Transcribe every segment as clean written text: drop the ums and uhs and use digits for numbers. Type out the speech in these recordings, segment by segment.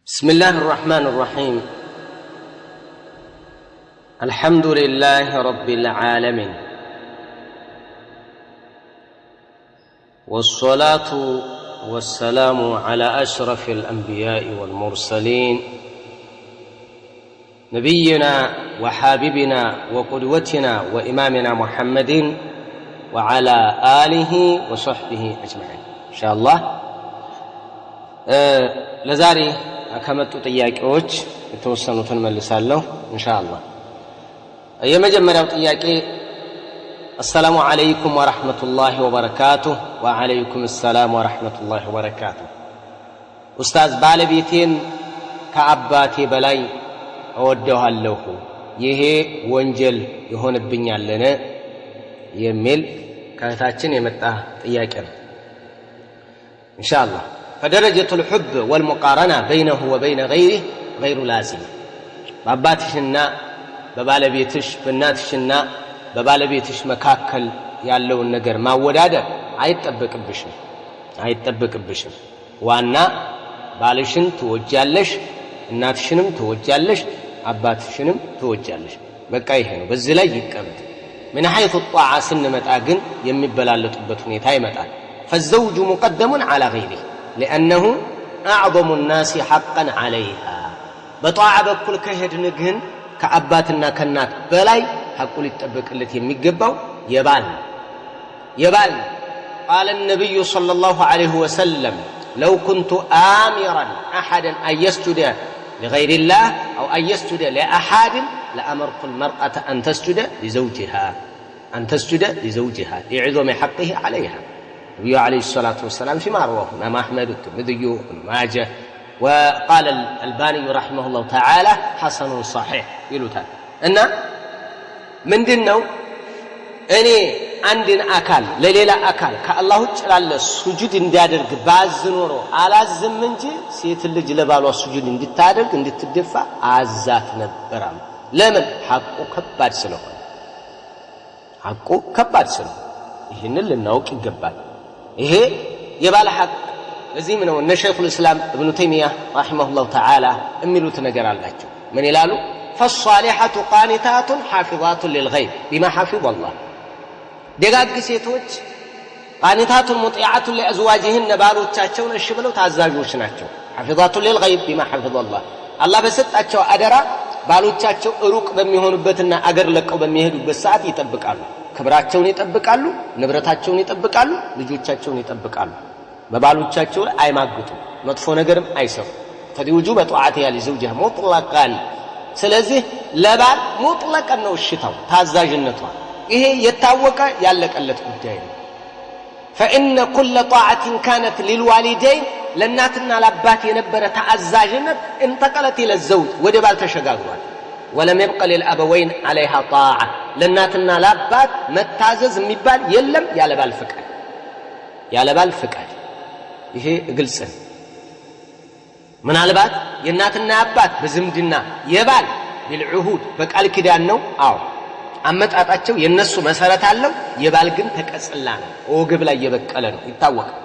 بسم الله الرحمن الرحيم. الحمد لله رب العالمين، والصلاة والسلام على أشرف الأنبياء والمرسلين نبينا وحبيبنا وقدوتنا وإمامنا محمد وعلى آله وصحبه أجمعين. إن شاء الله لزاري ከመጡ ጥያቄዎች የተወሰኑትን መልሳለሁ ኢንሻአላህ። የመጀመሪያው ጥያቄ السلام عليكم ورحمة الله وبركاته. وعليكم السلام ورحمة الله وبركاته. ኡስታዝ ባለቤቴን ከአባቴ በላይ እወደዋለሁ፣ ይሄ ወንጀል ይሆንብኛልን የሚል ከእህታችን የመጣ ጥያቄ ነው። ኢንሻአላህ فدرجة الحب والمقارنة بينه وبين غيره غير لازم. باباتشنا ببالبيتش بناتشنا ببالبيتش مكاكل ያለውን ነገር ማወዳደር አይጠበቅብሽም። ዋና ባልሽን ትወጃለሽ፣ እናትሽንም ትወጃለሽ፣ አባትሽንም ትወጃለሽ። በቃ ይሄ ነው። በዚህ ላይ ይቀመጥ። من حيث الطاعة ስንመጣ ግን የሚበላለጡበት ሁኔታ ይመጣል። فالزوج مقدم على غيره لأنه أعظم الناس حقا عليها. بطاعة بكل كهدن جن كأباتنا كنات بلاي حقول التبك التي يمجبوا يبال. قال النبي صلى الله عليه وسلم لو كنت آمرا أحدا أن يسجد لغير الله أو أن يسجد لأحد لأمرت المرأة أن تسجد لزوجها لعظم حقه عليها. النبي عليه الصلاة والسلام فيما رواه إمام أحمد والترمذي وابن ماجه، وقال الألباني رحمه الله تعالى حسن صحيح يلوتان إن من دينه أني عندنا أكل ليلة أكل كالله تعالى السجود اندادرك باز نورو على الزمنجي سيت اللي جلبالو السجود اندتادرك اندتدفع عزات نبرام. لمن حقه كبار سلو ይህንን ልናውቅ ይገባል። ይሄ የባለ ሐቅ ለዚህ ነው እነ ሸይኹል እስላም ኢብኑ ተይሚያ ረሂመሁላሁ ተዓላ የሚሉት ነገር አላቸው። ምን ይላሉ? فالصالحات قانتات حافظات للغيب بما حفظ الله. ደጋግ ሴቶች قانتات مطيعات لأزواجهن ባሎቻቸውን እሺ ብለው ታዛዦች ናቸው። حافظات للغيب بما حفظ الله. አላህ በሰጣቸው አደራ ባሎቻቸው ሩቅ በሚሆኑበትና አገር ለቀው በሚሄዱበት ሰዓት ይጠብቃሉ። ክብራቸውን ይጠብቃሉ፣ ንብረታቸውን ይጠብቃሉ፣ ልጆቻቸውን ይጠብቃሉ። በባሎቻቸው አይማግጡ፣ መጥፎ ነገርም አይሰሩ። فدوجوب طاعتها لزوجها مطلقا. ስለዚህ ለባል ሙጥለቅ ነው እሽታው ታዛዥነቷ። ይሄ የታወቀ ያለቀለት ጉዳይ ነው። فإن كل طاعة كانت للوالدين ለእናትና ለአባት የነበረ ታዛዥነት انتقلت الى الزوج ወደ ባል ተሸጋግሯል። ولم يبقى للأبوين عليها طاعة. لناتنا لابات متازز ميبال يلم يا لبال فكر ይሄ ግልጽ ነው። ምን አልባት የናትና አባት በዝምድና የባል بالعهود በቃል ኪዳን ነው። አዎ አመጣጣቸው የነሱ መሰረት አለው። የባል ግን ተቀጽላ ነው፣ ወግብ ላይ የበቀለ ነው ይታወቃል።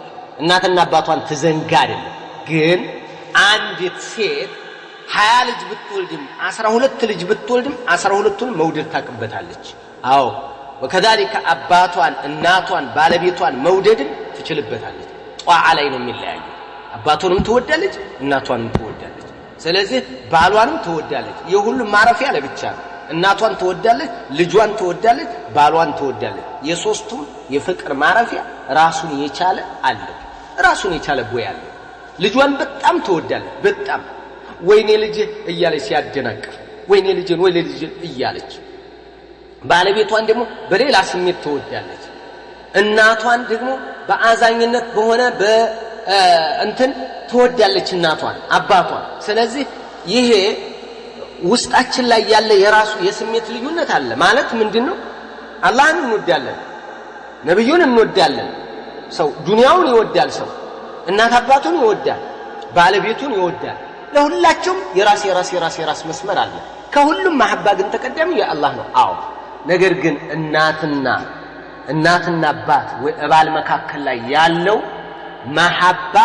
እናትና አባቷን ትዘንጋ አይደለም። ግን አንዲት ሴት 20 ልጅ ብትወልድም 12 ልጅ ብትወልድም 12ቱን መውደድ ታቀበታለች። አዎ ወከذلك አባቷን እናቷን ባለቤቷን መውደድን ትችልበታለች። ጧዓ ላይ ነው የሚለያየው። አባቷንም ትወዳለች፣ እናቷንም ትወዳለች። ስለዚህ ባሏንም ትወዳለች። የሁሉም ማረፊያ ለብቻ ነው። እናቷን ትወዳለች፣ ልጇን ትወዳለች፣ ባሏን ትወዳለች። የሶስቱም የፍቅር ማረፊያ ራሱን የቻለ አለ። ራሱን የቻለ ቦይ አለ። ልጇን በጣም ትወዳለች፣ በጣም ወይኔ ልጅ እያለች ሲያደናቅፍ ወይኔ ልጅን ወይ ልጅ እያለች ባለቤቷን ደግሞ በሌላ ስሜት ትወዳለች። እናቷን ደግሞ በአዛኝነት በሆነ በእንትን ትወዳለች እናቷን አባቷን። ስለዚህ ይሄ ውስጣችን ላይ ያለ የራሱ የስሜት ልዩነት አለ ማለት ምንድነው? አላህን እንወዳለን፣ ነብዩን እንወዳለን። ሰው ዱንያውን ይወዳል፣ ሰው እናት አባቱን ይወዳል፣ ባለቤቱን ይወዳል። ለሁላችሁም የራስ መስመር አለ። ከሁሉም መሐባ ግን ተቀዳሚ የአላህ ነው። አዎ ነገር ግን እናትና አባት ወይ ባል መካከል ላይ ያለው መሐባ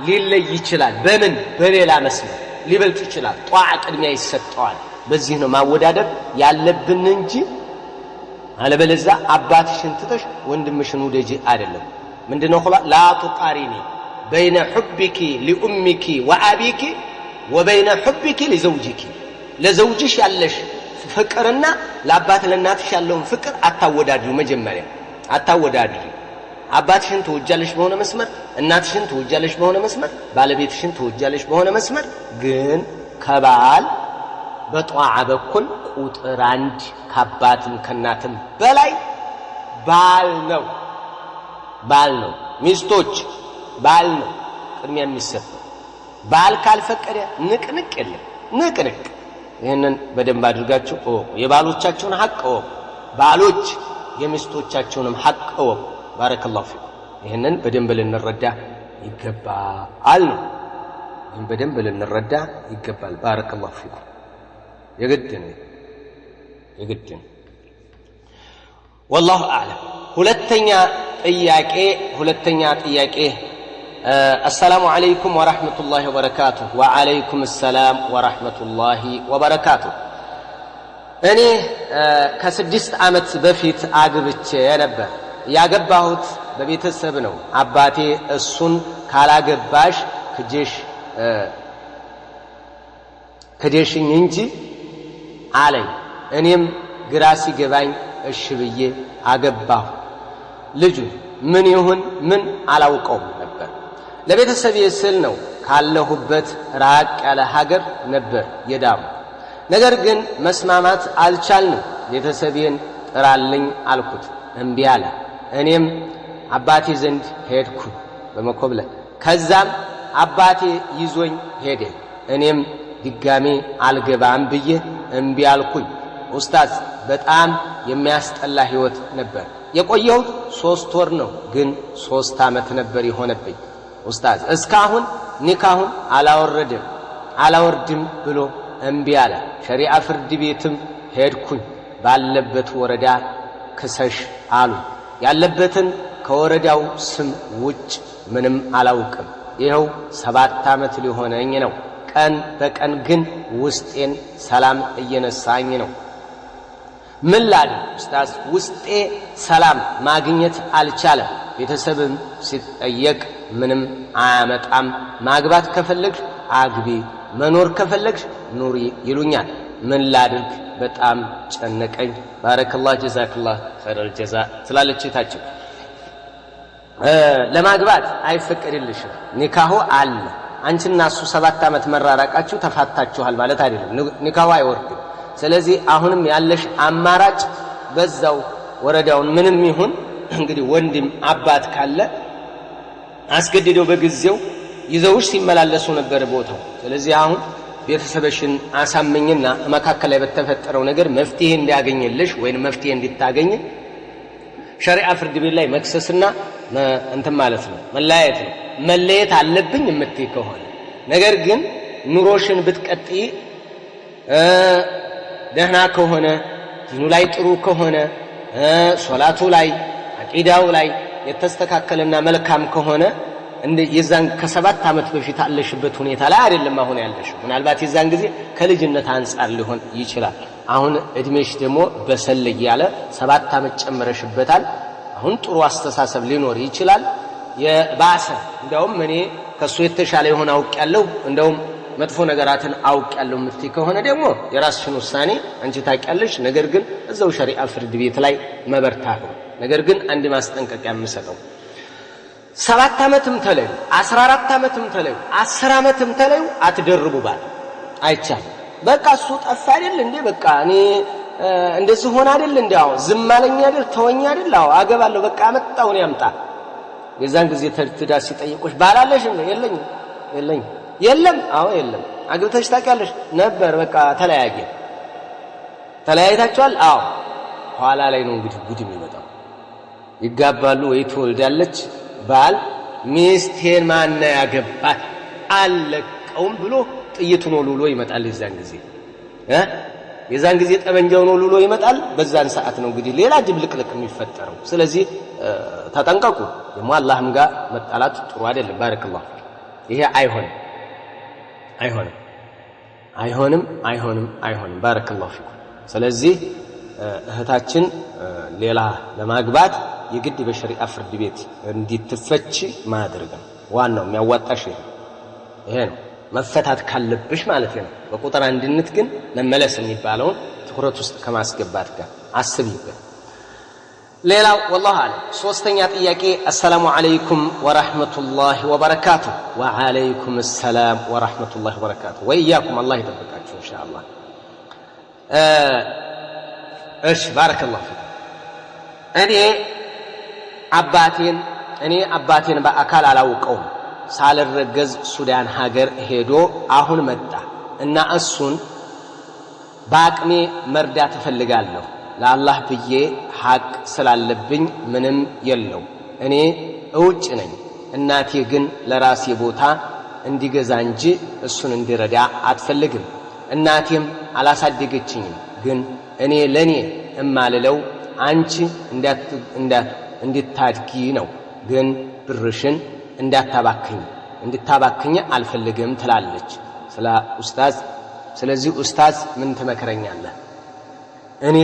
ሊለይ ይችላል በምን በሌላ መስመር ሊበልጥ ይችላል ጧዓ ቅድሚያ ይሰጠዋል በዚህ ነው ማወዳደር ያለብን እንጂ አለበለዚያ አባትሽን ትተሽ ወንድምሽን ውደጂ አይደለም ምንድነው ኸላ ላ ተቃሪኒ بين حبك لأمك وأبيك وبين حبك لزوجك لزوجش ያለሽ ፍቅርና ለአባት ለእናትሽ ያለውን ፍቅር አታወዳድሩ መጀመሪያ አታወዳድሩ አባትሽን ትወጃለሽ በሆነ መስመር እናትሽን ትወጃለሽ በሆነ መስመር ባለቤትሽን ትወጃለሽ በሆነ መስመር ግን ከባል በጧዓ በኩል ቁጥር አንድ ከአባትም ከእናትም በላይ ባል ነው ሚስቶች ባል ነው ቅድሚያ የሚሰጠው ባል ካልፈቀደ ንቅንቅ የለም ንቅንቅ ይሄንን በደንብ አድርጋችሁ የባሎቻችሁን ሐቅ ባሎች የሚስቶቻቸውንም ሐቅ ባረከላሁ ፊክ ይሄንን በደንብ ልንረዳ ይገባል ነው ይሄን በደንብ ልንረዳ ይገባል ባረከላሁ ፊክ የግድ ነው والله اعلم ሁለተኛ ጥያቄ السلام عليكم ورحمة الله وبركاته وعليكم السلام ورحمة الله وبركاته እኔ ከ6 ዓመት በፊት አግብቼ ነበር ያገባሁት በቤተሰብ ነው አባቴ እሱን ካላገባሽ ከደሽኝ እንጂ አለኝ እኔም ግራ ሲገባኝ እሺ ብዬ አገባሁ ልጁ ምን ይሁን ምን አላውቀውም ነበር ለቤተሰብ ስል ነው ካለሁበት ራቅ ያለ ሀገር ነበር የዳሙ ነገር ግን መስማማት አልቻልንም ቤተሰቤን ጥራልኝ አልኩት እምቢ አለ እኔም አባቴ ዘንድ ሄድኩ በመኮብለል ከዛም አባቴ ይዞኝ ሄደ እኔም ድጋሚ አልገባም ብዬ እምቢ አልኩኝ ኡስታዝ በጣም የሚያስጠላ ህይወት ነበር የቆየሁት 3 ወር ነው ግን 3 ዓመት ነበር የሆነብኝ ኡስታዝ እስካሁን ኒካሁን አላወርድም ብሎ እምቢ አለ ሸሪዓ ፍርድ ቤትም ሄድኩኝ ባለበት ወረዳ ክሰሽ አሉ ያለበትን ከወረዳው ስም ውጭ ምንም አላውቅም ይሄው 7 ዓመት ሊሆነኝ ነው ቀን በቀን ግን ውስጤን ሰላም እየነሳኝ ነው ምን ላድርግ ኡስታዝ ውስጤ ሰላም ማግኘት አልቻለም ቤተሰብም ሲጠየቅ ምንም አያመጣም ማግባት ከፈለግሽ አግቢ መኖር ከፈለግሽ ኑሪ ይሉኛል ምን ላድርግ በጣም ጨነቀኝ ባረከላህ ጀዛከላህ ኸይረል ጀዛ ስላለችታችሁ ለማግባት አይፈቀድልሽም ኒካሁ አለ አንቺና እሱ 7 ዓመት መራራቃችሁ ተፋታችኋል ማለት አይደለም ኒካሁ አይወርድም ስለዚህ አሁንም ያለሽ አማራጭ በዛው ወረዳውን ምንም ይሁን እንግዲህ ወንድም አባት ካለ አስገድደው በጊዜው ይዘውሽ ሲመላለሱ ነበር ቦታው ስለዚህ አሁን ቤተሰብሽን አሳመኝና መካከል ላይ በተፈጠረው ነገር መፍትሄ እንዲያገኝልሽ ወይንም መፍትሄ እንድታገኝ ሸሪዓ ፍርድ ቤት ላይ መክሰስና እንት ማለት ነው መለየት አለብኝ እምትይ ከሆነ ነገር ግን ኑሮሽን ብትቀጥይ ደህና ከሆነ ዲኑ ላይ ጥሩ ከሆነ ሶላቱ ላይ አቂዳው ላይ የተስተካከለና መልካም ከሆነ እንደ የዛን ከ7 ዓመት በፊት አለሽበት ሁኔታ ላይ አይደለም አሁን ያለሽ ምናልባት የዛን ጊዜ ከልጅነት አንፃር ሊሆን ይችላል አሁን እድሜሽ ደግሞ በሰል ያለ 7 ዓመት ጨምረሽበታል አሁን ጥሩ አስተሳሰብ ሊኖር ይችላል የባሰ እንደውም እኔ ከሱ የተሻለ ይሆን አውቃለሁ እንደውም መጥፎ ነገራትን አውቃለሁ ምትይ ከሆነ ደግሞ የራስሽን ውሳኔ አንቺ ታውቂያለሽ ነገር ግን እዛው ሸሪዓ ፍርድ ቤት ላይ መበርታት ነው ነገር ግን አንድ ማስጠንቀቂያ የምሰጠው 7 ዓመትም ተለዩ 14 ዓመትም ተለዩ 10 ዓመትም ተለዩ አትደርቡ ባል አይቻልም በቃ እሱ ጠፋ አይደል እንዴ በቃ እኔ እንደዚህ ሆነ አይደል እንዴ አዎ ዝም አለኝ አይደል ተወኝ አይደል አዎ አገባለሁ በቃ አመጣው ነው ያምጣ የዛን ጊዜ ትዳር ሲጠይቁሽ ባላለሽ የለም አዎ የለም አግብተሽ ታውቂያለሽ ነበር በቃ ተለያይታችኋል አዎ ኋላ ላይ ነው እንግዲህ ጉድ የሚመጣው ይጋባሉ ወይ ትወልዳለች ባል ሚስቴን ማን ያገባት አለቀውም ብሎ ጥይቱን ወልውሎ ይመጣል የዛን ጊዜ ጠበንጃውን ወልውሎ ይመጣል በዛን ሰዓት ነው እንግዲህ ሌላ ድብልቅልቅ የሚፈጠረው ስለዚህ ተጠንቀቁ ደግሞ አላህም ጋር መጣላት ጥሩ አይደለም ባረከላሁ ይሄ አይሆንም ባረከላሁ ፊኩም ስለዚህ እህታችን ሌላ ለማግባት የግድ በሸሪዓ ፍርድ ቤት እንዲትፈች ማድረግ ነው ዋናው የሚያዋጣሽ ይሄ ነው መፈታት ካለብሽ ማለት ነው በቁጥር አንድነት ግን መመለስ የሚባለው ትኩረት ውስጥ ከማስገባት ጋር አስቢበት ሌላው والله አለ ሶስተኛ ጥያቄ አሰላሙ አለይኩም ወራህመቱላሂ ወበረካቱ ወአለይኩም ሰላም ወራህመቱላሂ ወበረካቱ ወኢያኩም አላህ ይጠብቃችሁ ኢንሻአላህ እሺ ባረከላሁ ፊክ እኔ አባቴን በአካል አላውቀውም ሳልረገዝ ሱዳን ሀገር ሄዶ አሁን መጣ እና እሱን በአቅሜ መርዳት እፈልጋለሁ ለአላህ ብዬ ሐቅ ስላለብኝ ምንም የለው እኔ እውጭ ነኝ እናቴ ግን ለራሴ ቦታ እንዲገዛ እንጂ እሱን እንዲረዳ አትፈልግም እናቴም አላሳደገችኝም ግን እኔ ለኔ እማልለው አንቺ እንድታድጊ ነው ግን ብርሽን እንድታባክኝ አልፈልግም ትላለች ስለዚህ ኡስታዝ ምን ትመክረኛለህ እኔ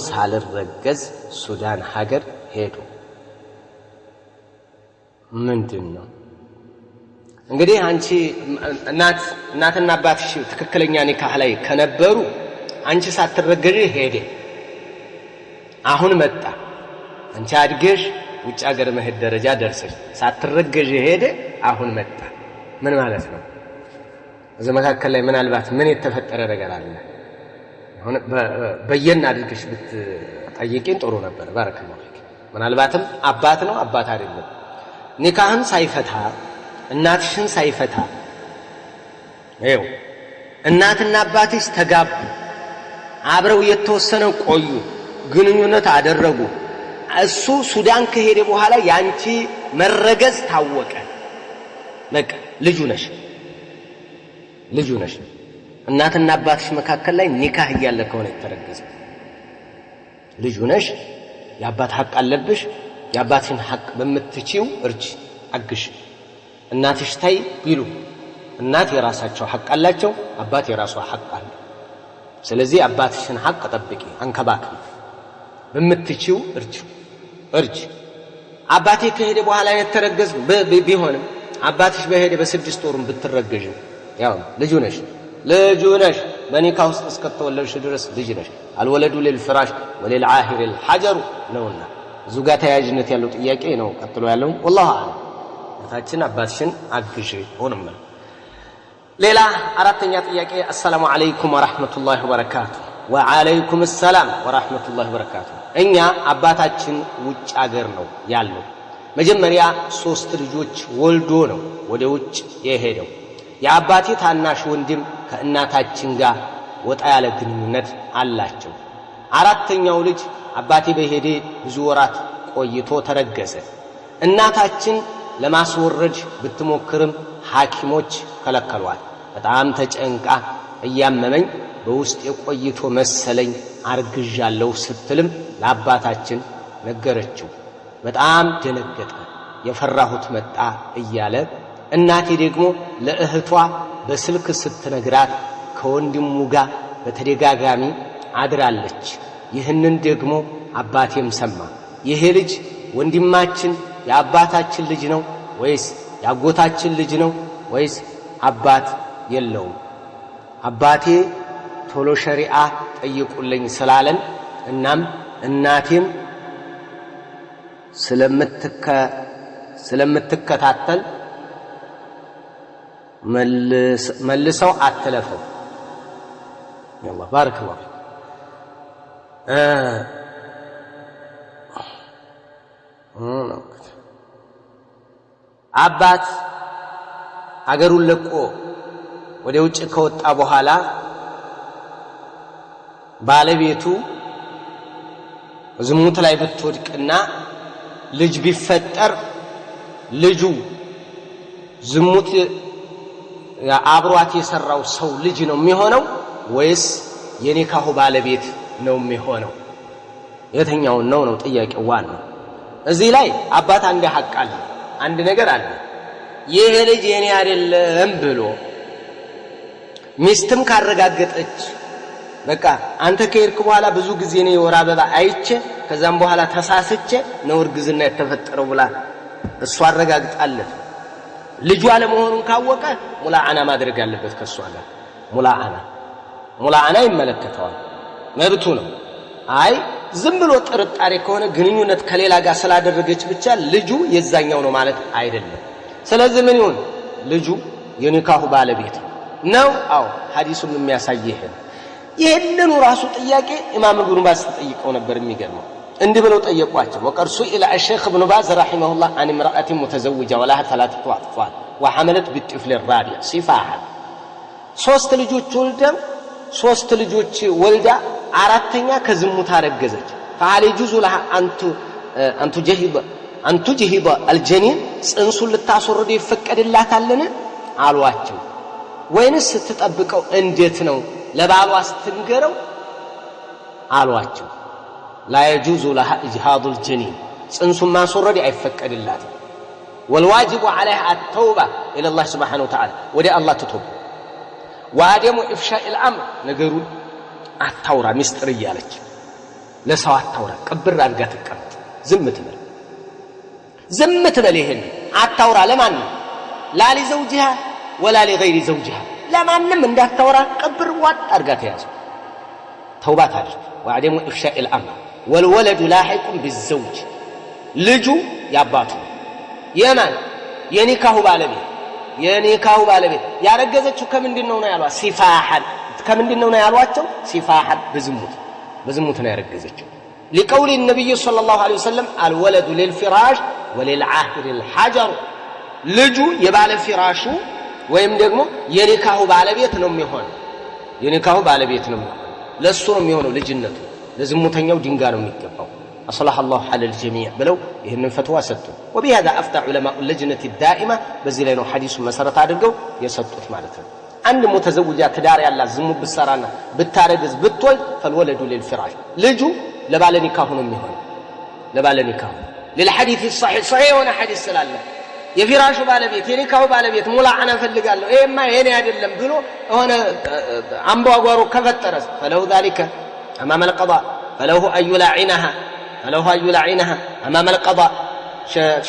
ሳልረገዝ ሱዳን ሀገር ሄዶ ምንድነው እንግዲህ አንቺ እናትና አባትሽ ትክክለኛ ኒካህ ላይ ከነበሩ አንቺ ሳትረገዢ ሄደ አሁን መጣ አንቺ አድገሽ ውጭ ሀገር መሄድ ደረጃ ደርሰሽ ሳትረገዢ ሄደ አሁን መጣ ምን ማለት ነው እዚህ መካከል ላይ ምናልባት ምን የተፈጠረ ነገር አለ አሁን በየና አድርገሽ ብትጠይቂኝ ጥሩ ነበር ባረከላሁ ፊክ ምናልባትም አባት ነው አባት አይደለም ኒካህን ሳይፈታ እናትሽን ሳይፈታ ይኸው እናትና አባትሽ ተጋቡ አብረው የተወሰነ ቆዩ ግንኙነት አደረጉ እሱ ሱዳን ከሄደ በኋላ ያንቺ መረገዝ ታወቀ በቃ ልጁ ነሽ እናትና አባትሽ መካከል ላይ ኒካህ እያለ ከሆነ የተረገዘ ልጁ ነሽ የአባት ሐቅ አለብሽ የአባትሽን ሐቅ በምትችይው እርጅ አግሽ እናትሽ ታይ ቢሉ እናት የራሳቸው ሐቅ አላቸው አባት የራሱ ሐቅ አለ ስለዚህ አባትሽን ሐቅ ጠብቂ አንከባክቢ በምትችይው እርጅ አባቴ ከሄደ በኋላ የተረገዝ ቢሆንም አባትሽ በሄደ በስድስት ወሩም ብትረገዥ ያው ልጁ ነሽ በኒካህ ውስጥ እስከተወለድሽ ድረስ ልጅ ነሽ አልወለዱ ለልፍራሽ ወለልዓሂር الحجر ነውና እዙ ጋር ተያያዥነት ያለው ጥያቄ ነው ቀጥሎ ያለው والله አለም ታችን አባትሽን አግሽ ሆነም ሌላ አራተኛ ጥያቄ አሰላሙ አለይኩም ወራህመቱላሂ ወበረካቱ ወአለይኩም ሰላም ወራህመቱላሂ ወበረካቱ እኛ አባታችን ውጭ ሀገር ነው ያለው መጀመሪያ 3 ልጆች ወልዶ ነው ወደ ውጭ የሄደው የአባቴ ታናሽ ወንድም ከእናታችን ጋር ወጣ ያለ ግንኙነት አላቸው አራተኛው ልጅ አባቴ በሄደ ብዙ ወራት ቆይቶ ተረገዘ እናታችን ለማስወረድ ብትሞክርም ሐኪሞች ከለከሏል በጣም ተጨንቃ እያመመኝ በውስጥ የቆይቶ መሰለኝ አርግዣለሁ ስትልም ለአባታችን ነገረችው በጣም ደነገጠ የፈራሁት መጣ እያለ እናቴ ደግሞ ለእህቷ በስልክ ስትነግራት ከወንድሙ ጋር በተደጋጋሚ አድራለች ይህንን ደግሞ አባቴም ሰማ ይሄ ልጅ ወንድማችን የአባታችን ልጅ ነው ወይስ ያጎታችን ልጅ ነው ወይስ አባት የለውም አባቴ ቶሎ ሸሪዓ ጠይቁልኝ ስላለን እናም እናቴም ስለምትከታተል መልሰው አትለፈው ያላህ ባረከላሁ አባት አገሩን ለቆ ወደ ውጭ ከወጣ በኋላ ባለቤቱ ዝሙት ላይ ብትወድቅና ልጅ ቢፈጠር ልጁ ዝሙት አብሯት የሰራው ሰው ልጅ ነው የሚሆነው ወይስ የኒካሁ ባለቤት ነው የሚሆነው የትኛው ነው ጥያቄው ዋናው እዚህ ላይ አባት አንድ ሐቅ አለ አንድ ነገር አለ ይሄ ልጅ የኔ አይደለም ብሎ ሚስትም ካረጋገጠች በቃ አንተ ከሄድክ በኋላ ብዙ ጊዜ ነው የወር አበባ አይቼ ከዛም በኋላ ተሳስቼ ነው እርግዝና የተፈጠረው ብላ እሷ አረጋግጣለች ልጁ አለመሆኑን ካወቀ ሙላዓና ማድረግ ያለበት ከሷ ጋር ሙላዓና ይመለከተዋል መብቱ ነው አይ ዝም ብሎ ጥርጣሬ ከሆነ ግንኙነት ከሌላ ጋር ስላደረገች ብቻ ልጁ የዛኛው ነው ማለት አይደለም ስለዚህ ምን ይሁን ልጁ የኒካሁ ባለቤት ነው አው ሐዲሱም የሚያሳየህ ይሄንን ራሱ ጥያቄ ኢማም ኢብኑ ባዝ ተጠይቀው ነበር የሚገርመው እንዲህ ብለው ጠየቋቸው ወቀርሱ ኢላ الشيخ ابن باز رحمه الله عن امرأة متزوجة ولها 3 أطفال وحملت بالطفل الرابع صفاحا ሶስት ልጆች ወልዳ አራተኛ ከዝሙት አረገዘች فهل يجوز لها أن تجهض الجنين ጽንሱን ልታስወርድ ይፈቀድላታልን አሏቸው ወይንስ ስትጠብቀው እንዴት ነው ለባሏ ስትንገረው አሏቸው لا يجوز لها إجهاض الجنين ጽንሱን ማስወረድ አይፈቀድላትም والواجب عليها التوبة إلى الله سبحانه وتعالى ودي الله تتوب وعدم إفشاء الأمر ነገሩን አታውራ ሚስጥር እያለች ለሰው አታውራ ቅብር አድርጋ ተቀምጥ ዝም ትበል ይሄን አታውራ ለማን لا لزوجها ولا لغير زوجها ለማንም እንዳታወራ ቅብር ዋጥ አድርጋ ተያዘ ተውባት አድርግ وعدم إفشاء الأمر والولد لاحق بالزوج ልጁ ያባቱ የማን የኒካሁ ባለቤት ያረገዘችው ከምንድነው ነው ያሏት ሲፋሐን ከምንድነው ነው ያሏቸው ሲፋሐን በዝሙት ነው ያረገዘችው لقول النبي صلى الله عليه وسلم الولد للفراش وللعاهر الحجر ልጁ የባለ ፍራሹ ወይም ደግሞ የኒካሁ ባለቤት ነው የሚሆነው ለሱ ነው የሚሆነው ልጅነቱ ለዝሙተኛው ድንጋይ ነው የሚገባው أصلح الله حال الجميع بلو ይሄንን ፈትዋ ሰጡ وبهذا افتى علماء اللجنه الدائمه በዚህ ላይ ነው ሐዲሱ መሰረት አድርገው የሰጡት ማለት ነው አንድ ሙተዘውጃ ትዳር ያላት ዝሙት ብትሰራና ብታረግዝ ብትወልድ فالولد للفراش ልጁ ለባለ ኒካሁ ነው የሚሆነው للحديث الصحيح هنا حديث ስላለ የፍራሹ ባለቤት የኒካሁ ባለቤት ሙላዓና ፈልጋለሁ ይሄማ የኔ አይደለም ብሎ ሆነ አምባጓሮ ከፈጠረስ فله ذلك امام القضاء فله أن يلعنها امام القضاء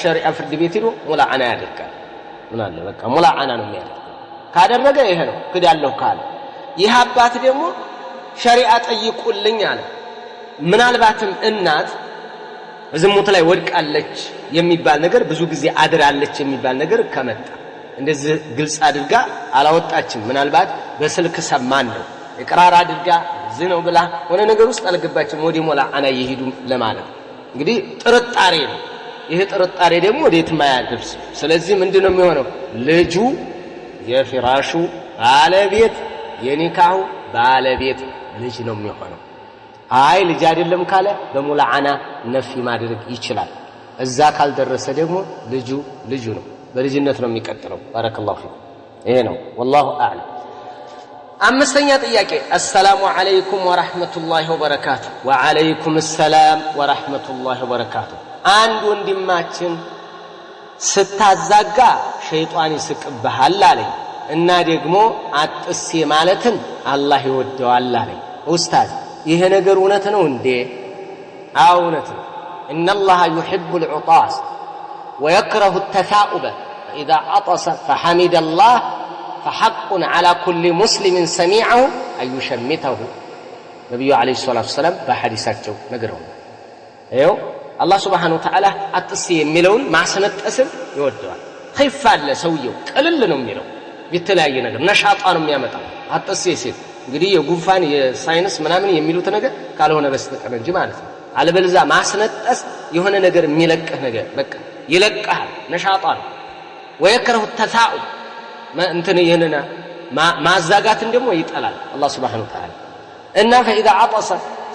شريعه ፍርድ ቤት ሄዶ ሙላዓና ያደርጋል ምን አለ በቃ ሙላዓና ነው የሚያደርገው ካደረገ ይሄ ነው ክዳለሁ ካለ ይህ አባት ደግሞ ሸሪዓ ጠይቁልኝ አለ ምናልባትም እናት ዝሙት ላይ ወድቃለች የሚባል ነገር ብዙ ጊዜ አድራለች የሚባል ነገር ከመጣ እንደዚህ ግልጽ አድርጋ አላወጣችም ምናልባት በስልክ ሰማን ነው ኢቅራር አድርጋ ዝነው ብላ ሆነ ነገር ውስጥ አልገባችም ወዲ ሙላዓና ይሄዱ ለማለት እንግዲህ ጥርጣሬ ነው ይሄ ጥርጣሬ ደግሞ ወዴት ማያደርስ ስለዚህ ምንድነው የሚሆነው ልጁ የፍራሹ ባለቤት የኒካሁ ባለቤት ልጅ ነው የሚሆነው አይ ልጅ አይደለም ካለ በሙላዓና ነፊ ማድረግ ይችላል እዛ ካልደረሰ ደግሞ ልጁ ነው በልጅነት ነው የሚቀጥለው ባረከላሁ ፊክ ይሄ ነው والله اعلم አምስተኛ ጥያቄ السلام عليكم ورحمة الله وبركاته وعليكم السلام ورحمة الله وبركاته አንድ ወንድማችን ስታዛጋ ሸይጣን ይስቅብሃል አለኝ እና ደግሞ አጥሴ ማለትን አላህ ይወደዋል አለኝ ኡስታዝ ይሄ ነገር እውነት ነው እንዴ እውነት ነው ان الله يحب العطاس ويكره التثاؤب فاذا عطس فحمد الله فحق على كل مسلم سميعه ان يشمته نبي عليه الصلاه والسلام بحديثاቸው ነገረው ይኸው አላህ Subhanahu Wa Ta'ala አጥሴ የሚለውን ማስነጠስን ይወደዋል ኸይፋለ ሰውየው ቀልል ነው የሚለው የተለያየ ነገር ነሻጣ ነው የሚያመጣው አጥሴ ሲል እንግዲህ የጉንፋን የሳይነስ ምናምን የሚሉት ነገር ካልሆነ በስተቀር እንጂ ማለት ነው አለበለዚያ ማስነጠስ የሆነ ነገር የሚለቅህ ነገር በቃ ይለቅሃል ነሻጣ ነው ወይከረሁ ተሳኡ እንትን ይሄንና ማዛጋትን ደግሞ ይጠላል አላህ Subhanahu Wa Ta'ala እና فاذا عطس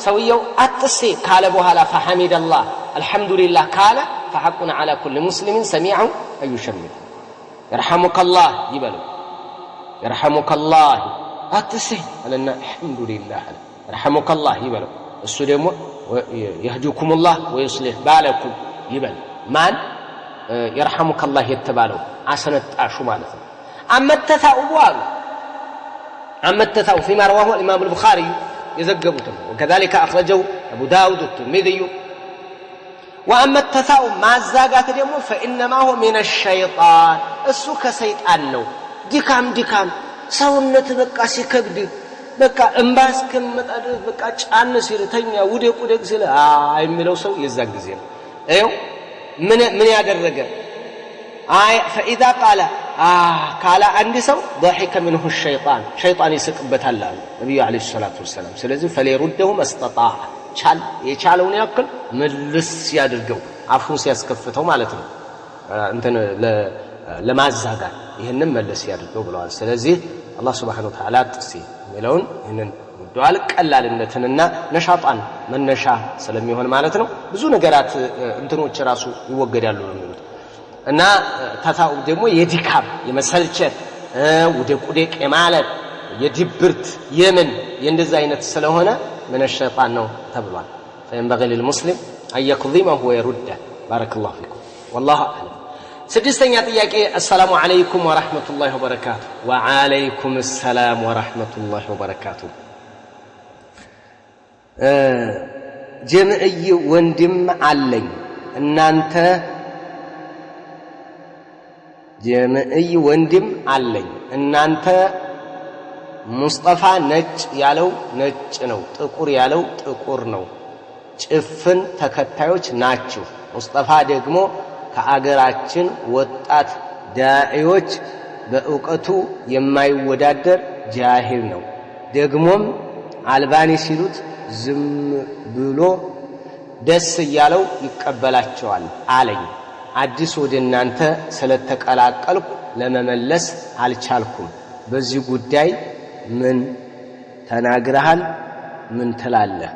ሰውየው አጥሴ ካለ በኋላ فحمد الله الحمد لله ካለ فحق على كل مسلم سميع ان يشمت يرحمك الله ይበሉ يرحمك الله አጥሴ አለና الحمد لله يرحمك الله ይበሉ እሱ ደግሞ يهديكم الله ويصلح بالكم ይበል ማን ይርሐሙከላህ የተባለው አሰነጣሹ ማለት ነው አመተታኡቡ አሉ አመተታኡ فيما رواه الإمام البخاري يزغبوتم وكذلك أخرجه أبو داود والترمذي وأما التثاؤب مع الزاغات ደግሞ فإنما هو من الشيطان እሱ ከሰይጣን ነው ድካም ሰውነት በቃ ሲከብድ በቃ እንባስ ከመጣድ በቃ ጫን ሲል ተኛ ውደቅ ሲል የሚለው ሰው የዛን ጊዜ ነው አይው ምን ያደረገ فإذا قال قال عند ሰው ضحك منه الشيطان شيطان ይስቅበታል አሉ ነብዩ አለይሂ ሰላቱ ወሰለም ስለዚህ فليرده ما استطاع የቻለውን ያክል መልስ ያድርገው አፉን ሲያስከፍተው ማለት ነው እንትን ለማዛጋት ይሄንን መልስ ያድርገው ብለዋል ስለዚህ አላህ Subhanahu Wa Ta'ala ጥሲ የሚለውን ይሄንን ዱዓል ቀላልነትንና ነሻጣን መነሻ ስለሚሆን ማለት ነው ብዙ ነገራት እንትኖች ራሱ ይወገዳሉ ነው የሚሉት እና ተታው ደግሞ የዲካም የመሰልቸት ወደቁደቅ የማለት የድብርት የምን የእንደዛ አይነት ስለሆነ من الشيطان ነው ተብሏል فينبغي للمسلم أن يكظمه ويرده بارك الله فيكم والله أعلم ስድስተኛ ጥያቄ السلام عليكم ورحمة الله وبركاته وعليكم السلام ورحمة الله وبركاته ጀምዕይ ወንድም አለኝ እናንተ ጀምዕይ ወንድም አለኝ እናንተ ሙስጠፋ ነጭ ያለው ነጭ ነው ጥቁር ያለው ጥቁር ነው ጭፍን ተከታዮች ናችሁ ሙስጠፋ ደግሞ ከአገራችን ወጣት ዳዒዎች በእውቀቱ የማይወዳደር ጃሂል ነው ደግሞም አልባኒ ሲሉት ዝም ብሎ ደስ ያለው ይቀበላቸዋል አለኝ አዲስ ወደናንተ ስለተቀላቀልኩ ለመመለስ አልቻልኩም በዚህ ጉዳይ ምን ተናግረሃል ምን ትላለህ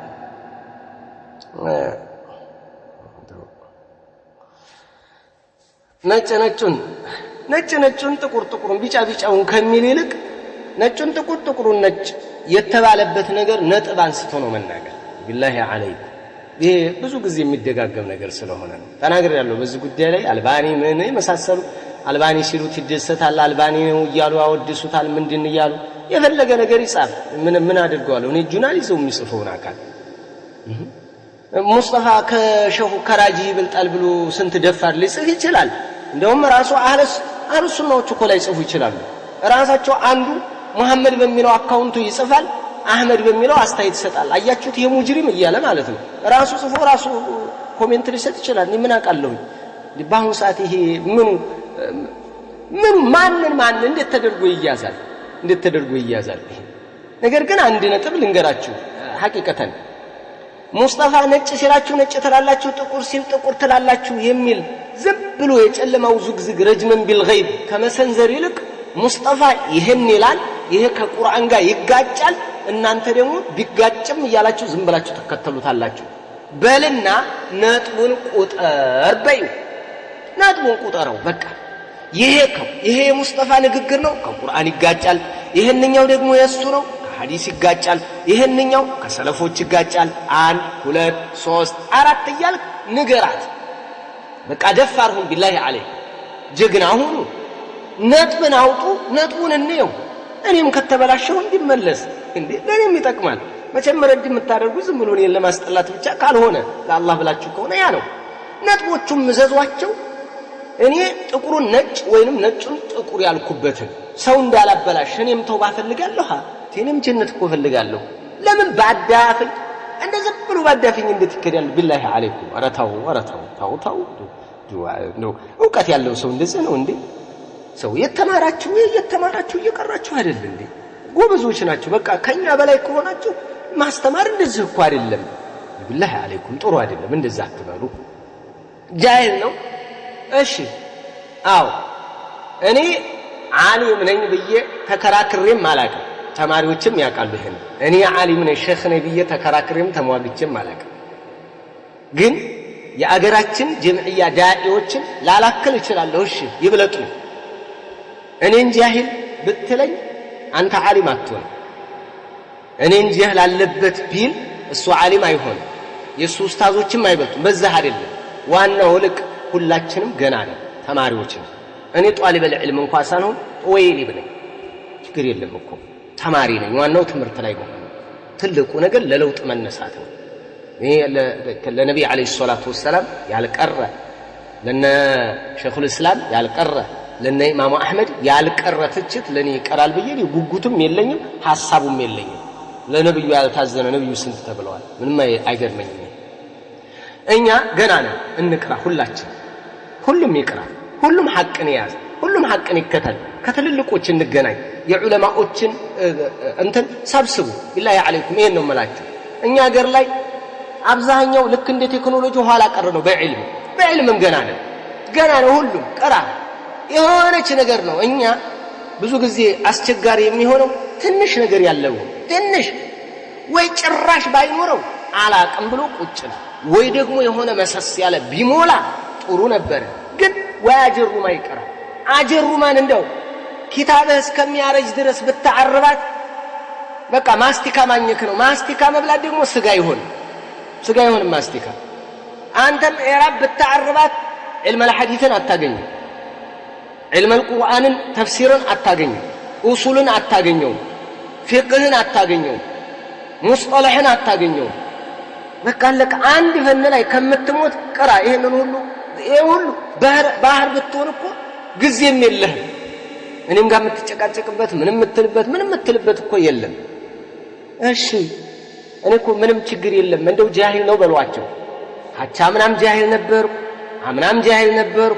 ነጭ ጥቁሩን ቢጫውን ከሚል ይልቅ ነጭን ጥቁሩን ነጭ የተባለበት ነገር ነጥብ አንስቶ ነው መናገር ቢላሂ አለይክ ይሄ ብዙ ጊዜ የሚደጋገም ነገር ስለሆነ ነው ተናግሬያለሁ በዚህ ጉዳይ ላይ አልባኒ ምን መሳሰሉ አልባኒ ሲሉት ይደሰታል አልባኒ ነው ይያሉ አወድሱታል ምንድን ይያሉ የፈለገ ነገር ይጻፍ ምን አድርገዋለሁ እኔ ጁርናሊዝም የሚጽፈውን አካል ሙስጠፋ ከሸሁ ከራጂ ይበልጣል ብሎ ስንት ደፋር ሊጽፍ ይችላል እንደውም ራሱ አህለስ ሱናዎች እኮ ላይ ጽፉ ይችላሉ ራሳቸው አንዱ መሐመድ በሚለው አካውንቱ ይጽፋል አህመድ በሚለው አስተያየት ይሰጣል አያችሁት የሙጅሪም ይያለ ማለት ነው ራሱ ጽፎ ራሱ ኮሜንት ሊሰጥ ይችላል እኔ ምን አውቃለሁ ዲባሁ ሰዓት ይሄ ምን ማን እንዴት ተደርጎ ይያዛል ነገር ግን አንድ ነጥብ ልንገራችሁ ሐቂቀተን ሙስጠፋ ነጭ ሲላችሁ ነጭ ትላላችሁ ጥቁር ሲል ጥቁር ትላላችሁ የሚል ዝም ብሎ የጨለማው ዝግዝግ ረጅመን ቢልገይብ ከመሰንዘር ይልቅ ሙስጠፋ ይሄን ይላል ይሄ ከቁርአን ጋር ይጋጫል እናንተ ደግሞ ቢጋጭም ይያላችሁ ዝም ብላችሁ ተከተሉታላችሁ በልና ነጥቡን ቁጥር በዩ ነጥቡን ቁጥረው በቃ ይሄ ሙስጠፋ ንግግር ነው ከቁርአን ይጋጫል ይሄንኛው ደግሞ የሱ ነው ከሐዲስ ይጋጫል ይሄንኛው ከሰለፎች ይጋጫል 1 2 3 4 እያል ንገራት በቃ ደፋርሁን ቢላሂ አለይ ጀግና ሁኑ ነጥብን አውጡ ነጥቡን እንየው እኔም ከተበላሸው እንዲመለስ እንዴ ለኔም ይጠቅማል መቼም ረድ የምታደርጉ ዝም ብሎ እኔን ለማስጠላት ብቻ ካልሆነ ለአላህ ብላችሁ ከሆነ ያ ነው ነጥቦቹም መዘዟቸው እኔ ጥቁሩን ነጭ ወይንም ነጭን ጥቁር ያልኩበትን ሰው እንዳላበላሽ እኔም ተውባ ፈልጋለሁ እኔም ጀነት እኮ ፈልጋለሁ ለምን ባዳፍኝ እንደዚህ ብሎ ባዳፍኝ እንዴት ይከዳል ቢላሂ አለይኩም ወራታው ነው እውቀት ያለው ሰው እንደዚህ ነው እንዴ ሰው የተማራችሁ እየቀራችሁ አይደል እንዴ ጎበዞች ናችሁ በቃ ከኛ በላይ ከሆናችሁ ማስተማር እንደዚህ እኮ አይደለም ቢላሂ አለይኩም ጥሩ አይደለም እንደዛ አትበሉ ጃሂል ነው እሺ አው እኔ ዓሊም ነኝ ብዬ ተከራክሬም አላውቅም ተማሪዎችም ያውቃሉ ይሄን እኔ ዓሊም ነኝ ሼኽ ነኝ ብዬ ተከራክሬም ተሟግቼም አላውቅም ግን የአገራችን ጀምዕያ ዳዒዎችን ላላከል ይችላል እሺ ይብለጡ እኔን ጃሂል ብትለኝ አንተ ዓሊም አትሆን እኔን ጃሂል አለበት ቢል እሱ ዓሊም አይሆን የሱ ኡስታዞችም አይበልጡም በዛ አይደለም ዋናው ልቅ ሁላችንም ገና ነን ተማሪዎች ነን እኔ ጧሊበል ዒልም እንኳን ሳልሆን ወይሊ ብለኝ ችግር የለም እኮ ተማሪ ነኝ ዋናው ትምህርት ላይ ነው ትልቁ ነገር ለለውጥ መነሳት ነው ይሄ ለነብዩ አለይሂ ሰላቱ ወሰለም ያልቀረ ለነ ሸይኹል እስላም ያልቀረ ለነ ኢማሙ አህመድ ያልቀረ ትችት ለኔ ይቀራል ብዬ ጉጉቱም የለኝም ሐሳቡም የለኝም ለነብዩ ያልታዘነ ነብዩ ስንት ተብለዋል ምንም አይገርመኝም እኛ ገና ነን እንቅራ ሁላችን ሁሉም ይቅራ ሁሉም ሐቅን ያዝ ሁሉም ሐቅን ይከተል ከትልልቆች እንገናኝ የዑለማዎችን እንትን ሰብስቡ ቢላሂ አለይኩም ይሄን ነው መላችሁ እኛ ሀገር ላይ አብዛኛው ልክ እንደ ቴክኖሎጂ ኋላ ቀር ነው በዕልምም ገና ነው ሁሉም ቀራ የሆነች ነገር ነው እኛ ብዙ ጊዜ አስቸጋሪ የሚሆነው ትንሽ ነገር ያለው ትንሽ ወይ ጭራሽ ባይኖረው አላቅም ብሎ ቁጭ ነው ወይ ደግሞ የሆነ መሰስ ያለ ቢሞላ ጥሩ ነበር ግን ወያጅሩማ ይቀራ አጅሩማን እንደው ኪታብህ እስከሚያረጅ ድረስ ብታዓርባት በቃ ማስቲካ ማኝክ ነው ማስቲካ መብላት ደግሞ ስጋ ይሆን ማስቲካ አንተም ኢራብ ብታዓርባት علم الحديث አታገኙ علم القرآن تفسيرا አታገኙ اصولን አታገኙ فقهን አታገኙ مصطلحን አታገኙ በቃ ለካ አንድ ፈን ላይ ከምትሞት ቀራ ይሄንን ሁሉ ባህር ብትሆን እኮ ግዚም የለህ እኔም ጋር የምትጨቃጨቅበት ምንም የምትልበት እኮ የለም እሺ እኔ እኮ ምንም ችግር የለም እንደው ጃሂል ነው በሏቸው ሀቻ ምናም ጃሂል ነበር አምናም ጃሂል ነበር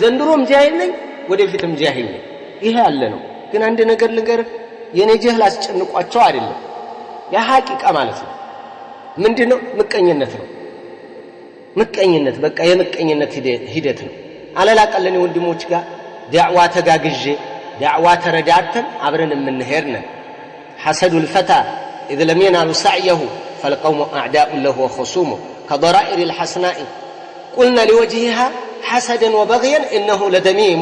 ዘንድሮም ጃሂል ነኝ ወደፊትም ጃሂል ነኝ ይሄ ያለ ነው ግን አንድ ነገር ልንገር የኔ ጀህል አስጨንቋቸው አይደለም ያ ሐቂቃ ማለት ነው ምንድነው ምቀኝነት በቃ የምቀኝነት ሂደት ነው አለላቀለኔ ወንድሞች ጋር ዳዕዋ ተጋግዤ ዳዕዋ ተረዳተን አብረን የምንሄድ ነን حسد الفتى إذ لم ينال سعيه فالقوم أعداء له وخصومه كضرائر الحسناء قلنا لوجهها حسدا وبغيا إنه لدميم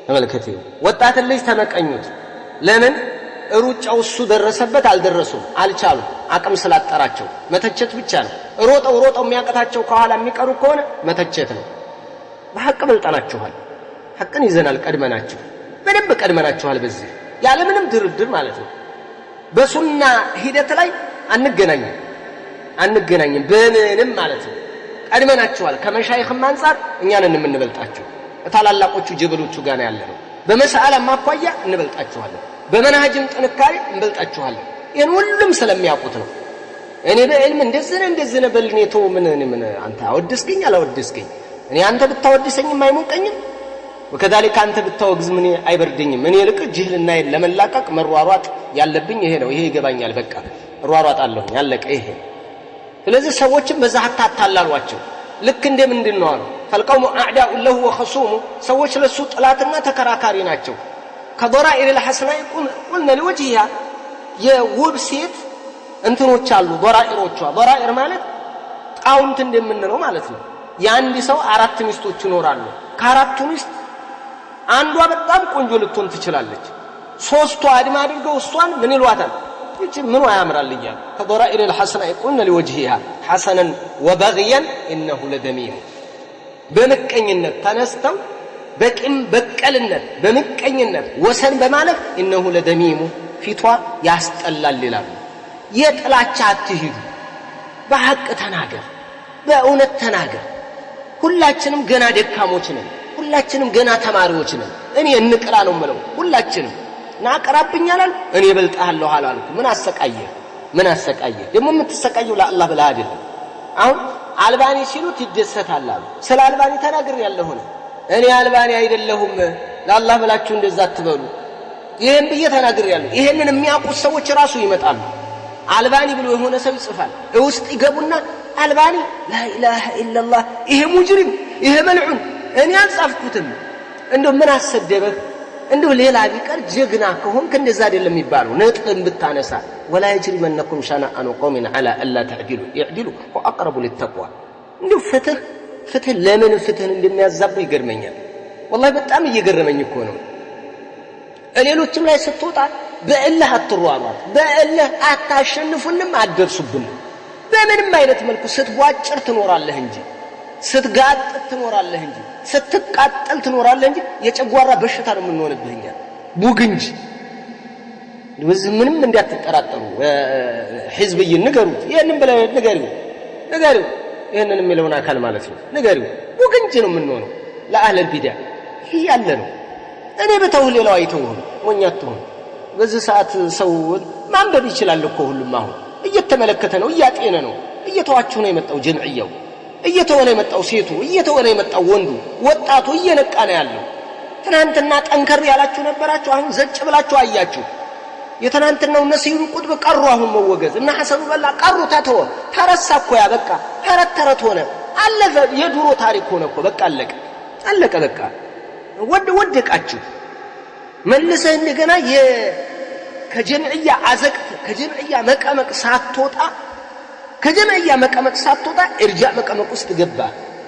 ተመልከቱ ወጣት ልጅ ተመቀኙት ለምን ሩጫው እሱ ደረሰበት አልደረሱም አልቻሉ አቅም ስላጠራቸው መተቸት ብቻ ነው ሮጠው የሚያቀታቸው ከኋላ የሚቀሩ ከሆነ መተቸት ነው በሐቅ በልጣናችኋል ሐቅን ይዘናል ቀድመናችሁ በደንብ ቀድመናችኋል በዚህ ያለ ምንም ድርድር ማለት ነው በሱና ሂደት ላይ አንገናኝም በምንም ማለት ነው ቀድመናችኋል ከመሻይኽም አንፃር እኛን እንበልጣችሁ ታላላቆቹ ጀበሎቹ ጋር ያለነው በመሰአላ ማቋያ እንበልጣችኋለን በመናጅም ጥንካሬ እንበልጣችኋለን ይሄን ሁሉም ስለሚያውቁት ነው እኔ በዕልም እንደዚህ ነው በልኔቶ ምን አንተ አወድስከኝ አላወድስከኝ እኔ አንተ ብታወድሰኝም አይሞቀኝም ወከዛሊካ አንተ ብታወግዝ ምን አይበርደኝም እኔ ልቅ ጅህልና ለመላቀቅ መሯሯጥ ያለብኝ ይሄ ነው ይሄ ይገባኛል በቃ ሯሯጣለሁ ያለቀ ይሄ ስለዚህ ሰዎችም በዛ አታላሏቸው ልክ እንደምንድነው አሉ فالقوم اعداء له وخصومه ሰዎች ለሱ ጥላትና ተከራካሪ ናቸው ከضرائر الحسناء قلنا لوجهها የውብ ሴት እንትኖች አሉ ضرائر ማለት ጣውንት እንደምንለው ማለት ነው ያንዲ ሰው አራት ሚስቶች ይኖራሉ ከአራቱ ሚስት አንዷ በጣም ቆንጆ ልትሆን ትችላለች ሶስቱ አድማ አድርገው እሷን ምን ይሏታል እቺ ምን ያምራል ይላል ከضرائر الحسناء قلنا لوجهها حسنا وبغيا انه لدميم በመቀኝነት ተነስተው በቂም በቀልነት በመቀኝነት ወሰን በማለፍ انه لدميم ፊቷ ያስጠላል ይላል የጥላቻ አትሂዱ በሐቅ ተናገር በእውነት ተናገር ሁላችንም ገና ደካሞች ነን ሁላችንም ገና ተማሪዎች ነን እኔ እንቅራ ነው ማለት ሁላችንም ናቀራብኛል እኔ በልጣለሁ አላልኩ ምን አሰቃየ ደግሞ የምትሰቃየው ለአላህ ብለህ አይደለም አሁን አልባኒ ሲሉት ይደሰታል ስለ አልባኒ ተናገር ያለው ነው እኔ አልባኒ አይደለሁም ለአላህ ብላችሁ እንደዛ አትበሉ ይሄን ብዬ ተናገር ያለው ይሄንን የሚያውቁት ሰዎች ራሱ ይመጣሉ አልባኒ ብሎ የሆነ ሰው ይጽፋል ውስጥ ይገቡና አልባኒ ላ ኢላሃ ኢላላህ ይሄ ሙጅሪም ይሄ መልዑን እኔ አልጻፍኩትም እንደው ምን አሰደበህ እንደው ሌላ ቢቀር ጀግና ከሆንክ እንደዛ አይደለም ይባለው ነጥብን ብታነሳ ولا يجرمنكم شنآن قوم على الا تعدلوا اعدلوا واقرب للتقوى እንደው ፍትህ ለምን ፍትህን እንደሚያዛቡ ይገርመኛል والله በጣም እየገረመኝ እኮ ነው ሌሎችም ላይ ስትወጣ በእልህ አትሯሯጥ በእልህ አታሸንፉንም አትደርሱብንም በምንም አይነት መልኩ ስትቧጭር ትኖራለህ እንጂ ስትጋጥ ትኖራለህ እንጂ ስትቃጠል ትኖራለህ እንጂ የጨጓራ በሽታ ነው የምንሆንብህኛ ቡግንጂ ወዝ ምንም እንዲያትጠራጠሩ ህዝብይ ንገሩት ይሄንን ብለው ንገሩ ይሄንን የሚለውን አካል ማለት ነው ንገሩ ቡግንጂ ነው የምንሆነው ለአህለ البدع ይሄ ያለ ነው እኔ በተው ሌላው አይተው ሞኛት ነው በዚህ ሰዓት ሰው ማንበብ ይችላል እኮ ሁሉም አሁን እየተመለከተ ነው እያጤነ ነው እየተዋችሁ ነው የመጣው ጀምዕያው እየተወነ የመጣው ሴቱ እየተወነ የመጣው ወንዱ ወጣቱ እየነቃ ነው ያለው ትናንትና ጠንከር ያላችሁ ነበራችሁ አሁን ዘጭ ብላችሁ አያችሁ የተናንተናው ነሲሩ ቁጥብ ቀሩ አሁን መወገዝ እና ሐሰኑ በላ ቀሩ ታተው ተረሳኮ ያ በቃ ተረት ሆነ አለፈ የድሮ ታሪክ ሆነ እኮ በቃ አለቀ በቃ ወደቃችሁ መልሰህ እንደገና ከጀምዕያ አዘቅት ከጀምዕያ መቀመቅ ሳትወጣ ከጀምዕያ መቀመቅ ሳትወጣ እርጃ መቀመቅ ውስጥ ገባ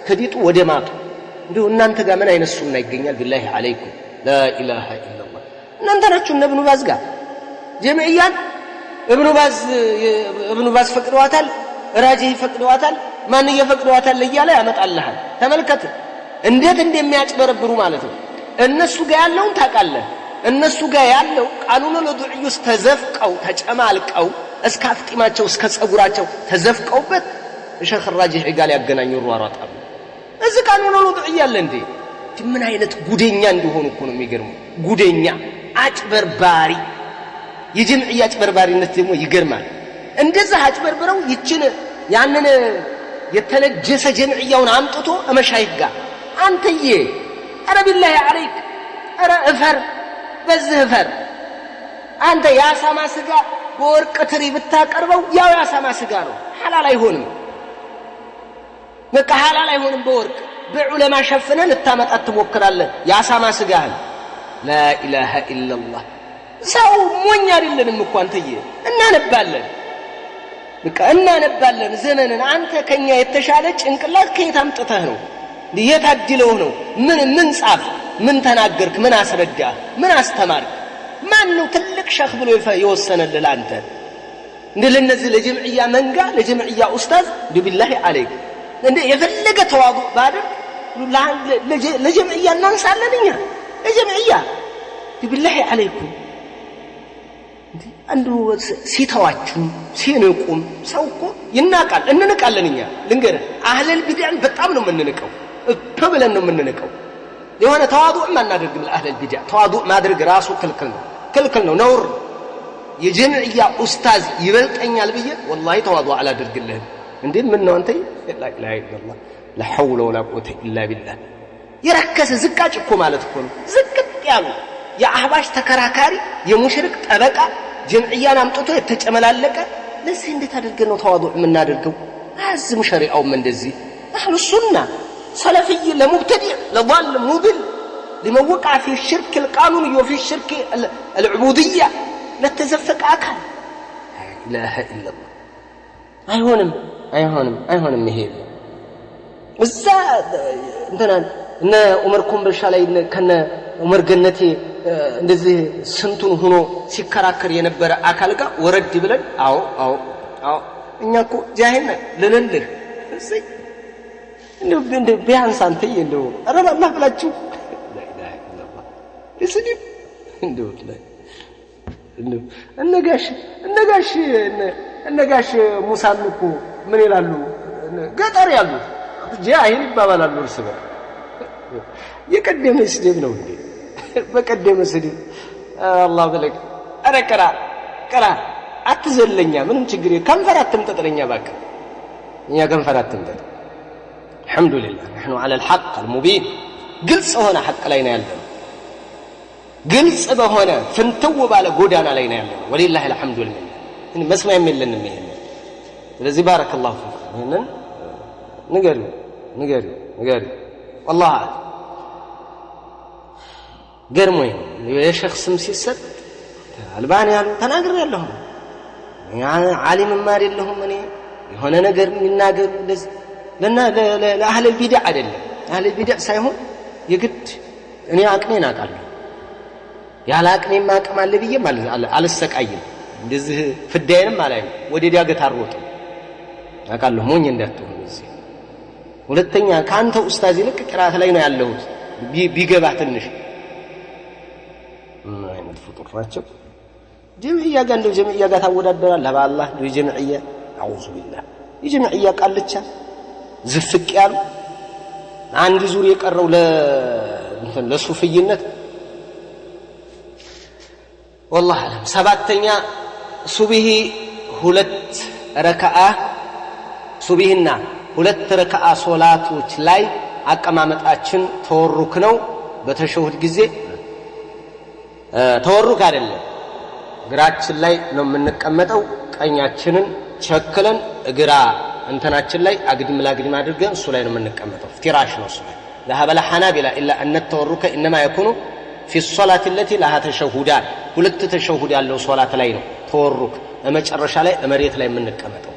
ከዲጡ ወደ ማጡ እንደው እናንተ ጋር ምን አይነት ሱና ይገኛል ቢላሂ አለይኩም ላ ኢላሃ ኢላላህ እናንተ ናችሁ እብኑ ባዝ ጋር ጀምዕያን እብኑ ባዝ ፈቅደዋታል ራጂህ ፈቅደዋታል ማን ይፈቅደዋታል እያለ ያመጣልሃል ተመልከት እንዴት እንደሚያጭበረብሩ ማለት ነው እነሱ ጋር ያለውን ታውቃለህ እነሱ ጋር ያለው ቃኑን ለዱዕዩስ ተዘፍቀው ተጨማልቀው እስከ አፍጢማቸው እስከ ጸጉራቸው ተዘፍቀውበት ሸኽ ራጂህ ጋር ያገናኙ ሯሯጣሉ እዚህ ቃኑን ለዱዕዩ ያለ እንዴ ምን አይነት ጉደኛ እንደሆኑ እኮ ነው የሚገርመው ጉደኛ አጭበርባሪ የጀምዕያ አጭበርባሪነት ደግሞ ይገርማል እንደዛ አጭበርብረው ይችን ያንን የተነጀሰ ጀምዕያውን አምጥቶ እመሻይህ ጋር አንተዬ አረ ቢላሂ አለይክ አረ እፈር በዚህ እፈር አንተ ያሳማ ስጋ በወርቅ ትሪ ብታቀርበው ያው ያሳማ ስጋ ነው ሐላል አይሆንም በቃ ሐላል አይሆንም በወርቅ በዑለማ ሸፍነን ልታመጣት ትሞክራለህ ያሳማ ስጋህን ላ ኢላሃ ኢላላህ ሰው ሞኝ አይደለንም እኮ አንተዬ እናነባለን በቃ እናነባለን ዘመንን አንተ ከኛ የተሻለ ጭንቅላት ከየት አምጥተህ ነው የታድለው ነው ምን ጻፍ ምን ተናገርክ ምን አስረዳ ምን አስተማርክ ማን ነው ትልቅ ሸኽ ብሎ የወሰነልህ ለአንተ እንደነዚህ ለጀምዕያ መንጋ ለጀምዕያ ኡስታዝ ቢላሂ አለይክ እንደ የፈለገ ተዋዱ ባደር ለጀምዕያ እናንሳለንኛ ለጀምዕያ ቢላሂ አለይኩም አንዱ ሲተዋችሁ ሲንቁም ሰው እኮ ይናቃል እንንቃለንኛ ልንገር አህለል ቢድዓን በጣም ነው የምንንቀው ተብለን ነው የምንንቀው የሆነ ተዋዱዕ ማናደርግ ለአህለል ቢድዓ ተዋዱዕ ማድረግ ራሱ ክልክል ነው ነውር የጀምዕያ ኡስታዝ ይበልጠኛል ብዬ ወላሂ ተዋዱዕ አላደርግልህም እንዴ ምን ነው አንተ ላ ኢላሃ ኢላላህ ላ ሐውለ ወላ ቁወተ ኢላ ቢላህ የረከሰ ዝቃጭ እኮ ማለት እኮ ነው ዝቅጥ ያሉ የአህባሽ ተከራካሪ የሙሽሪክ ጠበቃ ጀምዕያን አምጥቶ የተጨመላለቀ ለዚህ እንዴት አድርገን ነው ተዋዱዕ የምናደርገው አዝም ሸሪዓውም እንደዚህ አህሉ ሱና ሰለፊይ ለሙብተዲዕ ለضال ሙድል لمن وقع في الشرك القانوني وفي الشرك العبودية لتزفق أكل لا إله إلا الله አይሆንም ይሄ እዛ እንተና እነ ዑመር ኮምበልሻ ላይ ከነ ዑመር ገነቴ እንደዚህ ስንቱን ሆኖ ሲከራከር የነበረ አካል ጋር ወረድ ብለን አዎ እኛ እኮ ጃሂል ለለልህ እዚህ እንደው ቢያንስ አንተ እንደው ኧረ አላህ ብላችሁ ላ ኢላሃ ኢላላህ እስቲ እንደው እነጋሽ ሙሳን እኮ ምን ይላሉ ገጠር ያሉት ጃሂል ይባባላሉ እርስ በርስ የቀደመ ስድብ ነው እንዴ በቀደመ ስድብ አላህ በለክ አረ ቀራ አትዘለኛ ምንም ችግር ከንፈር አትምጠጥለኛ ባክ እኛ ከንፈር አትምጠጥ አልহামዱሊላህ نحن على الحق المبين ግልጽ ሆነ ሐቅ ላይ ነው ያለው ግልጽ በሆነ ፍንትው ባለ ጎዳና ላይ ነው ያለው ወሊላህ الحمد لله መስማም የለንም ይሄን ስለዚህ ባረከላሁ ፊክ ይሄንን ንገሪ والله ገርሞኝ የሸኽ ስም ሲሰጥ አልባኒ ያሉ ተናግሬ ያለሁ ዓሊም ማር የለሁም እኔ የሆነ ነገር የሚናገሩ እንደዚህ ለአህለ البدع አይደለም አህለ البدع ሳይሆን የግድ እኔ አቅሜን አውቃለሁ ያለ አቅሜ ማቀም አለ ብዬ ማለት አልሰቃይም እንደዚህ ፍዳዬንም አላየም ወደ ዲያገት አሮጥ አውቃለሁ ሞኝ እንዳትሆኑ እዚህ ሁለተኛ ካንተ ኡስታዝ ይልቅ ቅራት ላይ ነው ያለሁት ቢገባ ትንሽ አይነት ፍጡር ናቸው ጀምዕያ ጋር እንደው ጀምዕያ ጋር ታወዳደራለህ በአላህ ጀምዕያ አውዙ ቢላህ የጀምዕያ ቃልቻ ዝፍቅ ያሉ አንድ ዙር የቀረው ለሱፍይነት والله አለም ሰባተኛ ሱብሂ ሁለት ረካዓ ሱብሂና ሁለት ረካዓ ሶላቶች ላይ አቀማመጣችን ተወሩክ ነው በተሸሁድ ጊዜ ተወሩክ አይደለም እግራችን ላይ ነው የምንቀመጠው ቀኛችንን ቸክለን እግራ እንተናችን ላይ አግድም ላግድም አድርገን እሱ ላይ ነው የምንቀመጠው ፍራሽ ነው እሱ ላይ ذهب الحنابلة إلا أن التورك إنما يكون في الصلاة التي لها تشهدان ሁለት ተሸሁድ ያለው ሶላት ላይ ነው ተወሩክ መጨረሻ ላይ መሬት ላይ የምንቀመጠው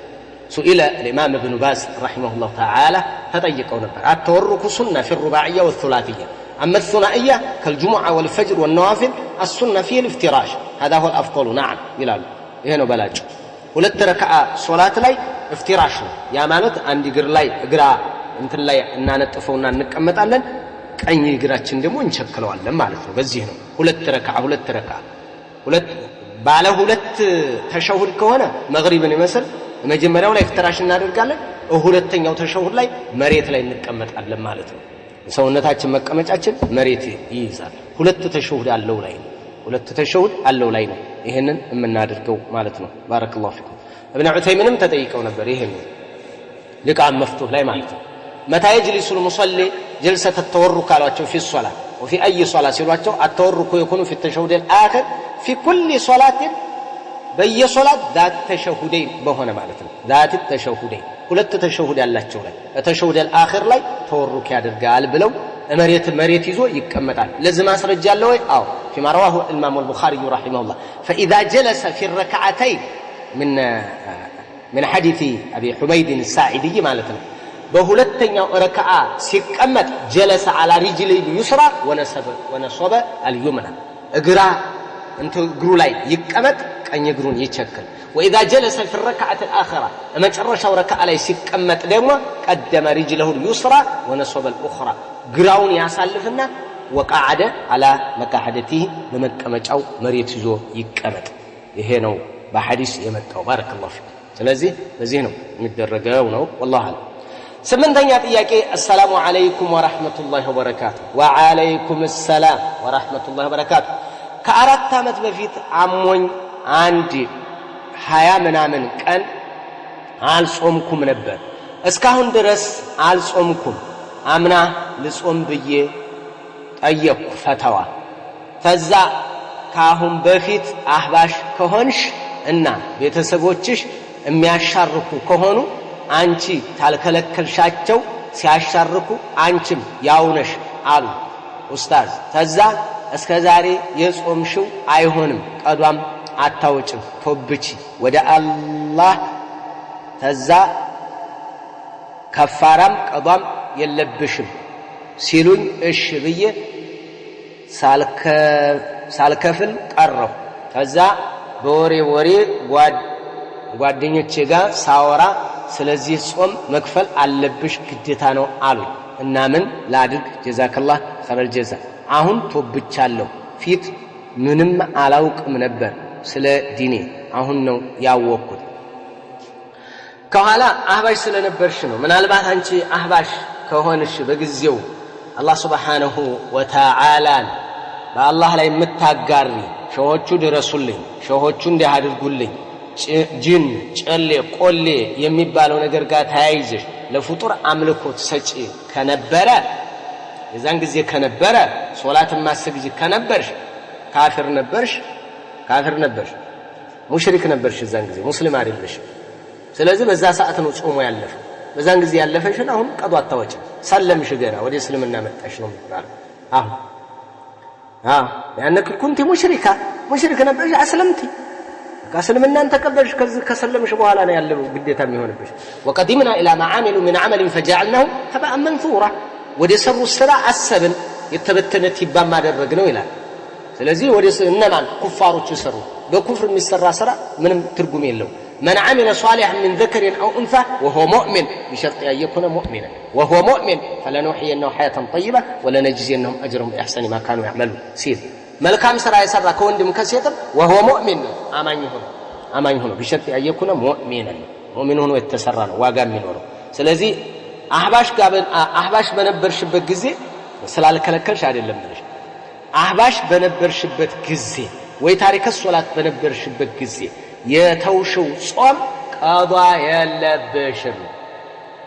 سئل الإمام ابن باز رحمه الله تعالى تطيقوا نبر التورك سنة في الرباعية والثلاثية أما الثنائية كالجمعة والفجر والنوافل السنة فيه الافتراش هذا هو الأفضل نعم يلال هنا بلاج ሁለት ረካዓ ሶላት ላይ እፍትራሽ ነው ያ ማለት አንድ እግር ላይ እግራ እንትን ላይ እናነጥፈውና እንቀመጣለን ቀኝ እግራችን ደግሞ እንቸክለዋለን ማለት ነው በዚህ ነው ሁለት ረካዓ ሁለት ባለ ሁለት ተሸሁድ ከሆነ መግሪብን ይመስል መጀመሪያው ላይ እፍትራሽ እናደርጋለን ሁለተኛው ተሸሁድ ላይ መሬት ላይ እንቀመጣለን ማለት ነው ሰውነታችን መቀመጫችን መሬት ይይዛል ሁለት ተሸሁድ አለው ላይ ነው ይሄንን የምናደርገው ማለት ነው ባረከላሁ ፊኩም ابن عثيمين ተጠይቀው ነበር ይሄን لقاء مفتوح ላይ ማለት ነው متى يجلس المصلي جلسة التورك አሏቸው في الصلاة وفي أي صلاة ሲሏቸው التورك يكون في التشهد الآخر في كل صلاة በየሶላት ذات ተሸሁደين በሆነ ማለት ነው ذات التشهدين ሁለት ተሸሁድ ያላቸው ላይ ተሸሁድ الآخر ላይ ተወሩክ ያደርጋል ብለው መሬት ይዞ ይቀመጣል ለዚህ ማስረጃ አለ ወይ አዎ فيما رواه الإمام البخاري رحمه الله فإذا جلس في الركعتين من حديث أبي حميد الساعدي مالتنا بهولتنيا ركعة سيقمت جلس على رجله اليسرى ونصب اليمنى اقرا انت اقرو لاي يقمت قن يقرون يتشكل واذا جلس في الركعه الاخره اما تشرشوا ركعه لاي سيقمت دمو قدم رجله اليسرى ونصب الاخرى قراون ياسالفنا وقعد على مقعدته بمقمጫው መሬት ይዞ ይቀመጥ ይሄ ነው በሐዲስ የመጣው ባረከላሁ ፊክ ስለዚህ በዚህ ነው የሚደረገው ነው والله አለ ስምንተኛ ጥያቄ السلام عليكم ورحمة الله وبركاته وعليكم السلام ورحمة الله وبركاته ከአራት ዓመት በፊት አሞኝ አንድ 20 ምናምን ቀን አልጾምኩም ነበር እስካሁን ድረስ አልጾምኩም አምና ልጾም ብዬ ጠየቅኩ ፈተዋ ከዛ ካሁን በፊት አህባሽ ከሆንሽ እና ቤተሰቦችሽ የሚያሻርኩ ከሆኑ አንቺ ታልከለከልሻቸው ሲያሻርኩ አንቺም ያውነሽ አሉ ኡስታዝ ከዛ እስከዛሬ የጾምሽው አይሆንም ቀዷም አታውጭም ተብቺ ወደ አላህ ከዛ ከፋራም ቀዷም የለብሽም ሲሉኝ እሺ ብዬ ሳልከፍል ቀረሁ ከዛ በወሬ ጓደኞቼ ጋር ሳወራ ስለዚህ ጾም መክፈል አለብሽ ግዴታ ነው አሉ እና ምን ላድርግ ጀዛከላህ ኸይረል ጀዛ አሁን ተብቻለሁ ፊት ምንም አላውቅም ነበር ስለ ዲኔ አሁን ነው ያወቅኩት ከኋላ አህባሽ ስለነበርሽ ነው ምናልባት አንቺ አህባሽ ከሆንሽ በጊዜው አላህ Subhanahu Wa Ta'ala በአላህ ላይ የምታጋሪ ሸሆቹ ድረሱልኝ ሸሆቹ እንዲያድርጉልኝ ጂን ጨሌ ቆሌ የሚባለው ነገር ጋር ተያይዘሽ ለፍጡር አምልኮት ሰጪ ከነበረ የዛን ጊዜ ከነበረ ሶላት ማሰግጂ ከነበርሽ ካፊር ነበርሽ ሙሽሪክ ነበርሽ የዛን ጊዜ ሙስሊም አይደለሽ ስለዚህ በዛ ሰዓት ነው ጾሙ ያለፈው በዛን ጊዜ ያለፈሽን አሁን ቀዷ አታወጭ ሰለምሽ ገና ወደ እስልምና መጣሽ ነው የሚባለው አሁን لأنك كنت مشركة ነበርሽ አስለምቲ ከእስልምናን ተቀበልሽ ከሰለምሽ በኋላ ነው ያለው ግዴታ የሚሆንብሽ وقدمنا الى ما عملوا من عمل فجعلناه هباء منثورا ወደ ሰሩ ስራ አሰብን የተበተነ ቲባማ አደረግነው ይላል ስለዚህ ወደ እነማን ኩፋሮች ይሰሩ በኩፍር የሚሰራ ስራ ምንም ትርጉም የለው من عمل صالحا من ذكر أو أنثى وهو مؤمن بشرط أن يكون مؤمنا وهو مؤمن فلنحيينه حياة طيبة ولنجزينهم أجرهم بأحسن ما كانوا يعملون سير መልካም ሥራ የሰራ ከወንድም ከሴትም وهو مؤمن አማኝ ሆኖ بشرط أن يكون مؤمنا ሙእሚን ሆኖ የተሰራ ነው ዋጋ የሚኖረው ስለዚህ አህባሽ በነበርሽበት ጊዜ ስላልከለከልሽ አይደለም ብለሽ አህባሽ በነበርሽበት ጊዜ ወይ ታሪክ ሶላት በነበርሽበት ጊዜ የተውሽው ጾም ቀዷ የለብሽም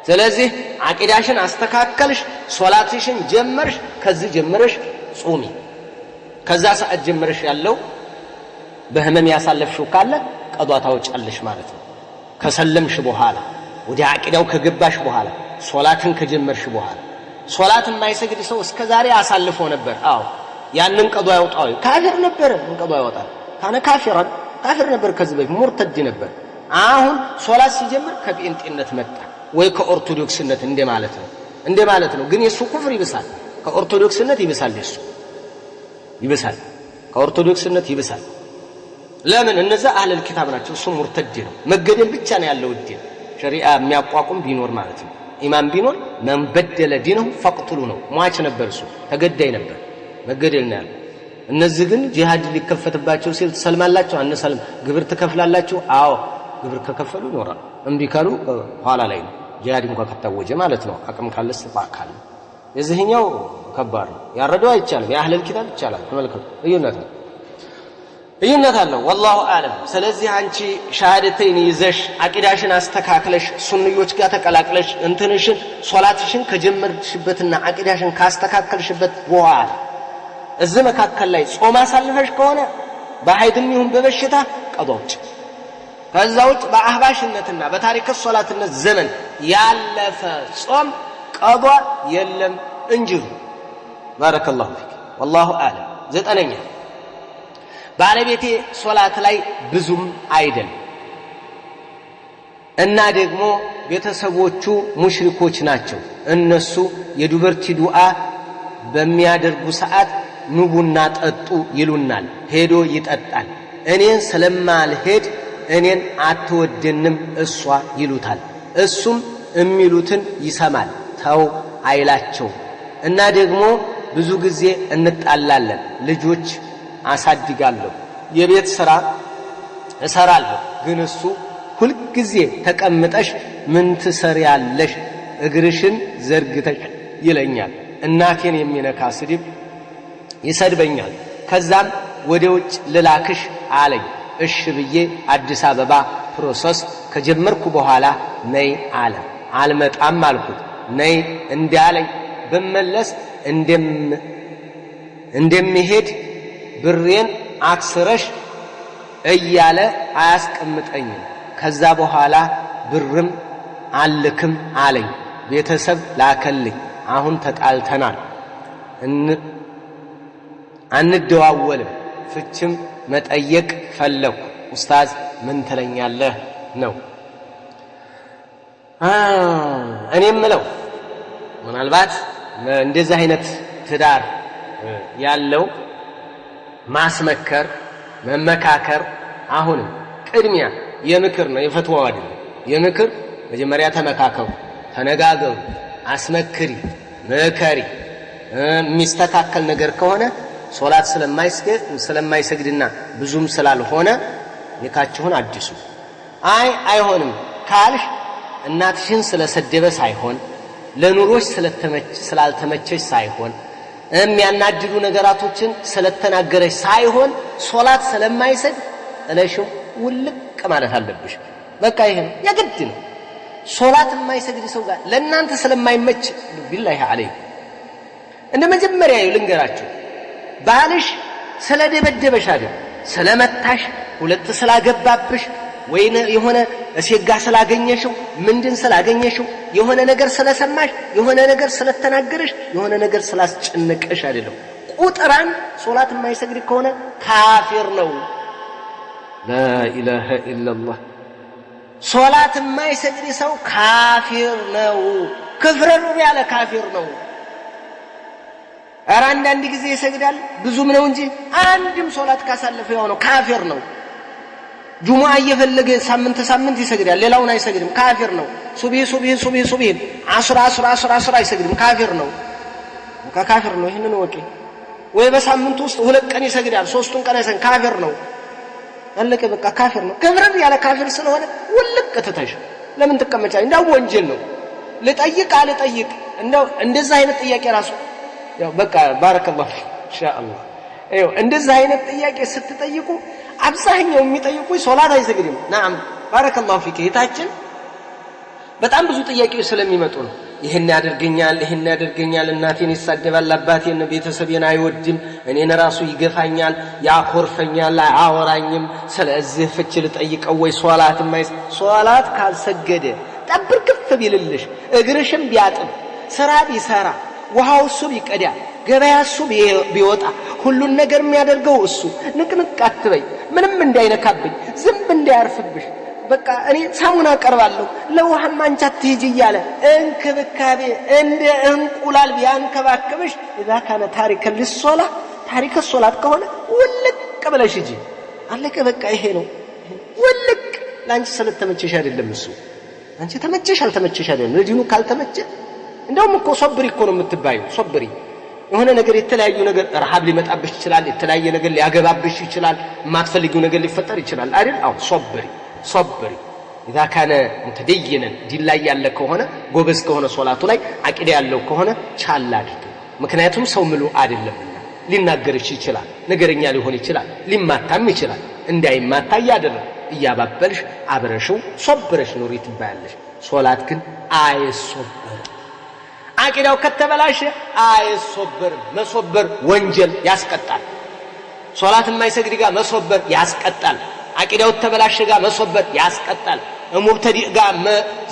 ስለዚህ አቂዳሽን አስተካከልሽ ሶላትሽን ጀመርሽ ከዚህ ጀመርሽ ጾሚ ከዛ ሰዓት ጀመርሽ ያለው በህመም ያሳለፍሽው ካለ ቀዷ ታውጫለሽ ማለት ነው ከሰለምሽ በኋላ ወደ አቂዳው ከገባሽ በኋላ ሶላትን ከጀመርሽ በኋላ ሶላትን ማይሰግድ ሰው እስከዛሬ አሳልፎ ነበር አዎ ያንን ቀዷ ያውጣው ካፊር ነበር ቀዷ ያወጣል ካነ ካፊር ነበር ከዚህ በፊት ሙርተድ ነበር አሁን ሶላት ሲጀምር ከጴንጤነት መጣ ወይ ከኦርቶዶክስነት እንደማለት ነው ግን የሱ ኩፍር ይብሳል ከኦርቶዶክስነት ይብሳል ይብሳል ከኦርቶዶክስነት ይብሳል ለምን እነዛ አህለል ኪታብ ናቸው እሱ ሙርተድ ነው መገደል ብቻ ነው ያለው ዲን ሸሪዓ የሚያቋቁም ቢኖር ማለት ነው ኢማም ቢኖር ማን በደለ ዲነው ፈቅጥሉ ነው ሟች ነበር እሱ ተገዳይ ነበር መገደል ነው ያለው እነዚህ ግን ጂሃድ ሊከፈትባቸው ሲል ተሰልማላችሁ አንሰልም ግብር ተከፍላላችሁ አዎ ግብር ከከፈሉ ይኖራል እንቢ ካሉ ኋላ ላይ ነው ጂሃድ እንኳን ከታወጀ ማለት ነው አቅም ካለስ ተባካለ የዚህኛው ከባድ ነው ያረደው አይቻልም የአህለል ኪታብ ይቻላል ተመልከቱ እዩነት አለው والله اعلم ስለዚህ አንቺ ሻሃደተይን ይዘሽ አቂዳሽን አስተካክለሽ ሱንዮች ጋር ተቀላቅለሽ እንትንሽን ሶላትሽን ከጀመርሽበትና አቂዳሽን ካስተካከልሽበት በኋላ እዚህ መካከል ላይ ጾም አሳልፈሽ ከሆነ በሐይድም ይሁን በበሽታ ቀዷች ከዛው በአህባሽነትና በታሪክ ሶላትነት ዘመን ያለፈ ጾም ቀዷ የለም እንጂ ባረከላሁ ፊክ والله اعلم ዘጠነኛ ባለቤቴ ሶላት ላይ ብዙም አይደል እና ደግሞ ቤተሰቦቹ ሙሽሪኮች ናቸው እነሱ የዱበርቲ ዱዓ በሚያደርጉ ሰዓት ኑቡና ጠጡ ይሉናል ሄዶ ይጠጣል እኔን ስለማልሄድ እኔን አትወደንም እሷ ይሉታል እሱም የሚሉትን ይሰማል ተው አይላቸው እና ደግሞ ብዙ ጊዜ እንጣላለን ልጆች አሳድጋለሁ የቤት ሥራ እሰራለሁ ግን እሱ ሁሉ ጊዜ ተቀምጠሽ ምን ትሰሪያለሽ እግርሽን ዘርግተሽ ይለኛል እናቴን የሚነካ ስድብ ይሰድበኛል ከዛም ወደ ውጭ ልላክሽ አለኝ እሺ ብዬ አዲስ አበባ ፕሮሰስ ከጀመርኩ በኋላ ነይ አለ አልመጣም አልኩት ነይ እንዳለኝ በመለስ እንደምሄድ ብሬን አክስረሽ እያለ አያስቀምጠኝም ከዛ በኋላ ብርም አልክም አለኝ ቤተሰብ ላከልኝ አሁን ተጣልተናል አንደዋወልም ፍችም መጠየቅ ፈለኩ ኡስታዝ ምን ትለኛለህ ነው እኔም ምለው ምናልባት እንደዚህ አይነት ትዳር ያለው ማስመከር መመካከር አሁንም ቅድሚያ የምክር ነው የፈትዋው አይደለም የምክር መጀመሪያ ተመካከሩ ተነጋገሩ አስመክሪ መከሪ የሚስተካከል ነገር ከሆነ ሶላት ስለማይሰግድና ብዙም ስላልሆነ ኒካችሁን አድሱ አይሆንም ካልሽ እናትሽን ስለሰደበ ሳይሆን ለኑሮሽ ስላልተመቸሽ ሳይሆን የሚያናድዱ ነገራቶችን ስለተናገረሽ ሳይሆን ሶላት ስለማይሰግድ እለሽው ውልቅ ማለት አለብሽ በቃ ይሄ የግድ ነው ሶላት የማይሰግድ ሰው ጋር ለእናንተ ስለማይመች ቢላሂ አለይ እንደ መጀመሪያ ልንገራችሁ ባልሽ ስለደበደበሽ አይደል ስለመታሽ ሁለት ስላገባብሽ ወይ የሆነ እሴጋ ስላገኘሽው ምንድን ስላገኘሽው የሆነ ነገር ስለሰማሽ የሆነ ነገር ስለተናገረሽ የሆነ ነገር ስላስጨነቀሽ አይደለም ቁጥራን ሶላት የማይሰግድ ከሆነ ካፊር ነው لا اله الا الله ሶላት የማይሰግድ ሰው ካፊር ነው ክፍር ያለ ካፊር ነው አንዳንድ ጊዜ ይሰግዳል ብዙም ነው እንጂ አንድም ሶላት ካሳለፈ ያው ነው ካፊር ነው ጁሙዓ እየፈለገ ሳምንት ይሰግዳል ሌላውን አይሰግድም ካፊር ነው ሱብሂ አስር አይሰግድም ካፊር ነው ካፊር ነው ይሄንን ወቂ ወይ በሳምንት ውስጥ ሁለት ቀን ይሰግዳል ሶስቱን ቀን አይሰግድም ካፊር ነው አለቀ በቃ ካፊር ነው ከብረን ያለ ካፊር ስለሆነ ወልቅ ተተሽ ለምን ተቀመጫለህ እንዳው ወንጀል ነው ልጠይቅ እንደው እንደዛ አይነት ጥያቄ ራሱ ያው በቃ ባረከላሁ ኢንሻአላህ አይው እንደዛ አይነት ጥያቄ ስትጠይቁ አብዛኛው የሚጠይቁ ሶላት አይሰግድም ናም ባረከላሁ ፊክ የታችን በጣም ብዙ ጥያቄዎች ስለሚመጡ ነው ይሄን ያደርገኛል እናቴን ይሳደባል አባቴን ቤተሰቤን አይወድም እኔን ራሱ ይገፋኛል ያኮርፈኛል አያወራኝም ስለዚህ ፍች ልጠይቀው ወይ ሶላት ካልሰገደ ጠብር ከፍ ቢልልሽ እግርሽም ቢያጥብ ስራ ቢሰራ ውሃው እሱ ቢቀዳ ገበያ እሱ ቢወጣ ሁሉን ነገር የሚያደርገው እሱ ንቅንቅ አትበይ ምንም እንዳይነካብኝ ዝም እንዳያርፍብሽ በቃ እኔ ሳሙና አቀርባለሁ ለውሃም አንቺ አትሂጂ እያለ እንክብካቤ እንደ እንቁላል ቢያንከባክብሽ اذا كان تارك للصلاه تارك الصلاه ከሆነ ወልቅ ብለሽ ሂጂ አለቀ በቃ ይሄ ነው ወልቅ ላንቺ ስለተመቸሽ አይደለም እሱ አንቺ ተመቸሽ አልተመቸሽ አይደለም ለዲኑ ካልተመቸ እንደውም እኮ ሶብሪ እኮ ነው የምትባዩ ሶብሪ የሆነ ነገር የተለያዩ ነገር ረሃብ ሊመጣብሽ ይችላል የተለያየ ነገር ሊያገባብሽ ይችላል ማትፈልጊው ነገር ሊፈጠር ይችላል አይደል አው ሶብሪ اذا كان متدينا ዲን ላይ ያለ ከሆነ ጎበዝ ከሆነ ሶላቱ ላይ አቂዳ ያለው ከሆነ ቻል አድርግ ምክንያቱም ሰው ምሉ አይደለምና ሊናገርሽ ይችላል ነገረኛ ሊሆን ይችላል ሊማታም ይችላል እንዳይማታ ያደረግ እያባበልሽ አብረሽው ሶብረሽ ኑሪ ትባያለሽ ሶላት ግን አይሶበር አቂዳው ከተበላሸ አይሶበር መሶበር ወንጀል ያስቀጣል ሶላት የማይሰግድ ጋር መሶበር ያስቀጣል አቂዳው ተበላሸ ጋር መሶበር ያስቀጣል ሙብተዲዕ ጋር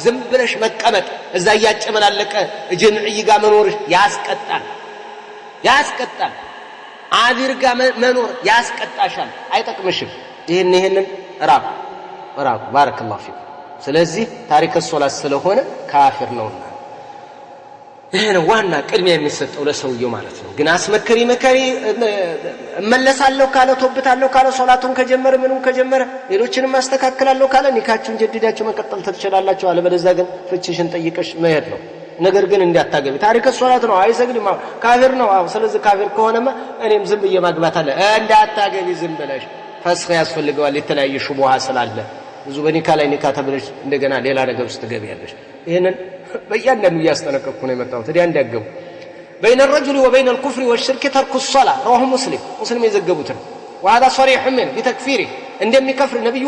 ዝም ብለሽ መቀመጥ እዛ ያጨመላለቀ ጀምዒ ጋር መኖር ያስቀጣል አዚር ጋር መኖር ያስቀጣሻል አይጠቅምሽም ይሄንን ራቅ ባረከላሁ ፊክ ስለዚህ ታሪክ ሶላት ስለሆነ ካፊር ነውና ይሄ ነው ዋና ቅድሚያ የሚሰጠው ለሰውየው ማለት ነው ግን አስመከሪ መከሪ መለሳለሁ ካለ ተውብታለሁ ካለ ሶላቱን ከጀመረ ምንም ከጀመረ ሌሎችንም ማስተካከላለሁ ካለ ኒካቹን ጀድዳችሁ መቀጠል ትችላላችሁ አለበለዚያ ግን ፍቺሽን ጠይቀሽ መሄድ ነው ነገር ግን እንዲያታገቢ ታሪክ ሶላት ነው አይሰግድም ካፊር ነው ስለዚህ ካፊር ከሆነማ እኔም ዝም በየማግባት አለ እንዲያታገቢ ዝም ብለሽ ፈስኽ ያስፈልገዋል የተለያየ ሹቡሃ ስላለ ብዙ በኒካ ላይ ኒካ ተብለሽ እንደገና ሌላ ነገር ውስጥ ትገቢያለሽ ይሄንን በእያንዳንዱ እያስጠነቀቅኩ ነው የመጣሁት ታዲያ እንዲያገቡ بين الرجل وبين الكفر والشرك ترك الصلاة رواه مسلم يዘገቡት ነው وهذا صريح من بتكفيره እንደሚከፍር ነብዩ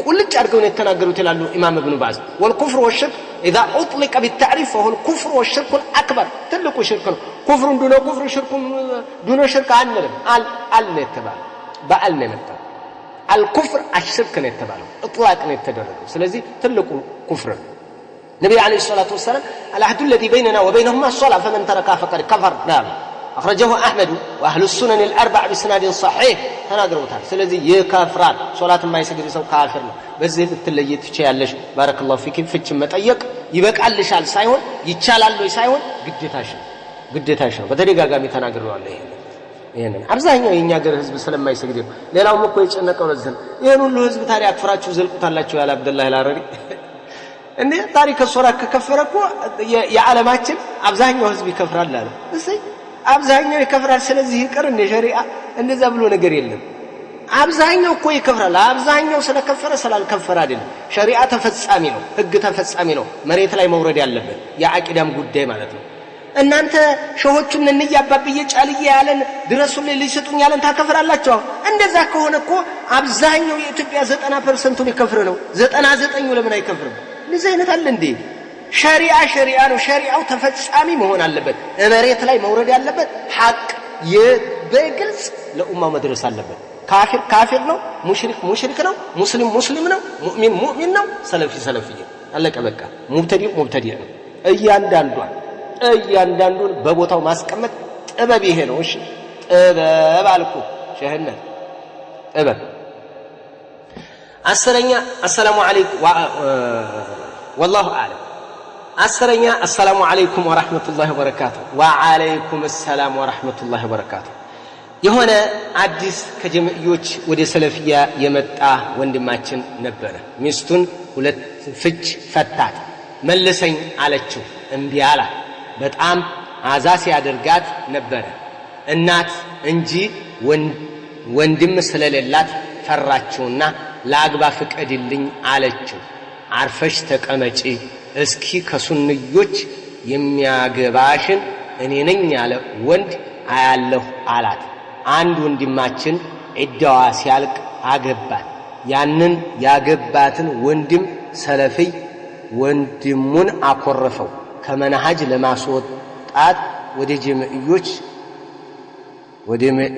ቁልጭ አድርገው ነው የተናገሩት ይላሉ ኢማም ኢብኑ ባዝ والكفر والشرك اذا اطلق بالتعريف فهو الكفر والشرك الاكبر ትልቁ ሽርክ ነው ኩፍሩን ዱነ ኩፍር ሽርኩን ዱነ ሽርክ አንልም አልነ የተባለ በአል ነው የመጣው الكفر الشرك ነው የተባለው اطلاق ነው የተደረገው ስለዚህ ትልቁ ኩፍር النبي عليه الصلاة والسلام العهد الذي بيننا وبينهما الصلاة فمن تركها فقد كفر نعم أخرجه أحمد وأهل السنن الأربع بسناد صحيح تناقروتها ስለዚህ ይከፍራል ሶላት የማይሰግድ ሰው ካፊር ነው በዚህ ትለየት ትችያለሽ بارك الله فيك ፍች መጠየቅ ይበቃልሻል ሳይሆን ይቻላል ወይ ሳይሆን ግዴታሽ ነው በተደጋጋሚ ተናግረዋል ይሄንን አብዛኛው የኛ ሀገር ህዝብ ስለማይሰግድ ሌላውም እኮ የጨነቀው ለዚህ ይሄን ሁሉ ህዝብ ታዲያ አክፍራችሁ ዘልቁታላችሁ ያለ አብደላህ አልአረሪ እንዴ ታሪክ ሶላት ከከፈረኩ የዓለማችን አብዛኛው ህዝብ ይከፍራል አለ እሰይ አብዛኛው ይከፍራል ስለዚህ ይቀር እንደ ሸሪዓ እንደዛ ብሎ ነገር የለም አብዛኛው እኮ ይከፍራል አብዛኛው ስለከፈረ ስላልከፈረ አይደለም ሸሪዓ ተፈጻሚ ነው ህግ ተፈጻሚ ነው መሬት ላይ መውረድ ያለበት የአቂዳም ጉዳይ ማለት ነው እናንተ ሸሆቹን እንያባብየ ጫልየ ያለን ድረሱልኝ ሊሰጡኝ ያለን ታከፍራላችሁ እንደዛ ከሆነ እኮ አብዛኛው የኢትዮጵያ 90% ይከፍር ነው 99 ለምን አይከፍርም ለዚህ አይነት አለ እንዴ ሸሪዓ ነው ሸሪዓው ተፈጻሚ መሆን አለበት መሬት ላይ መውረድ ያለበት ሐቅ በግልጽ ለኡማው መድረስ አለበት ካፊር ነው ሙሽሪክ ነው ሙስሊም ነው ሙእሚን ነው ሰለፊ አለቀ በቃ ሙብተዲ ነው እያንዳንዱን በቦታው ማስቀመጥ ጥበብ ይሄ ነው እሺ ጥበብ አልኩ ሸህነት ጥበብ አስረኛ السلام عليكم والله اعلم አስረኛ السلام عليكم ورحمة الله وبركاته وعليكم السلام ورحمة الله وبركاته የሆነ አዲስ ከጀምዕዮች ወደ ሰለፊያ የመጣ ወንድማችን ነበረ። ሚስቱን ሁለት ፍች ፈታት። መልሰኝ አለችው፣ እምቢ አላት። በጣም አዛ ሲያደርጋት ነበረ። እናት እንጂ ወንድም ስለሌላት ፈራችውና ለአግባ ፍቀድልኝ አለችው። አርፈሽ ተቀመጪ፣ እስኪ ከሱንዮች የሚያገባሽን እኔ ነኝ ያለ ወንድ አያለሁ አላት። አንድ ወንድማችን ዒዳዋ ሲያልቅ አገባት። ያንን ያገባትን ወንድም ሰለፊይ ወንድሙን አኮረፈው። ከመናሃጅ ለማስወጣት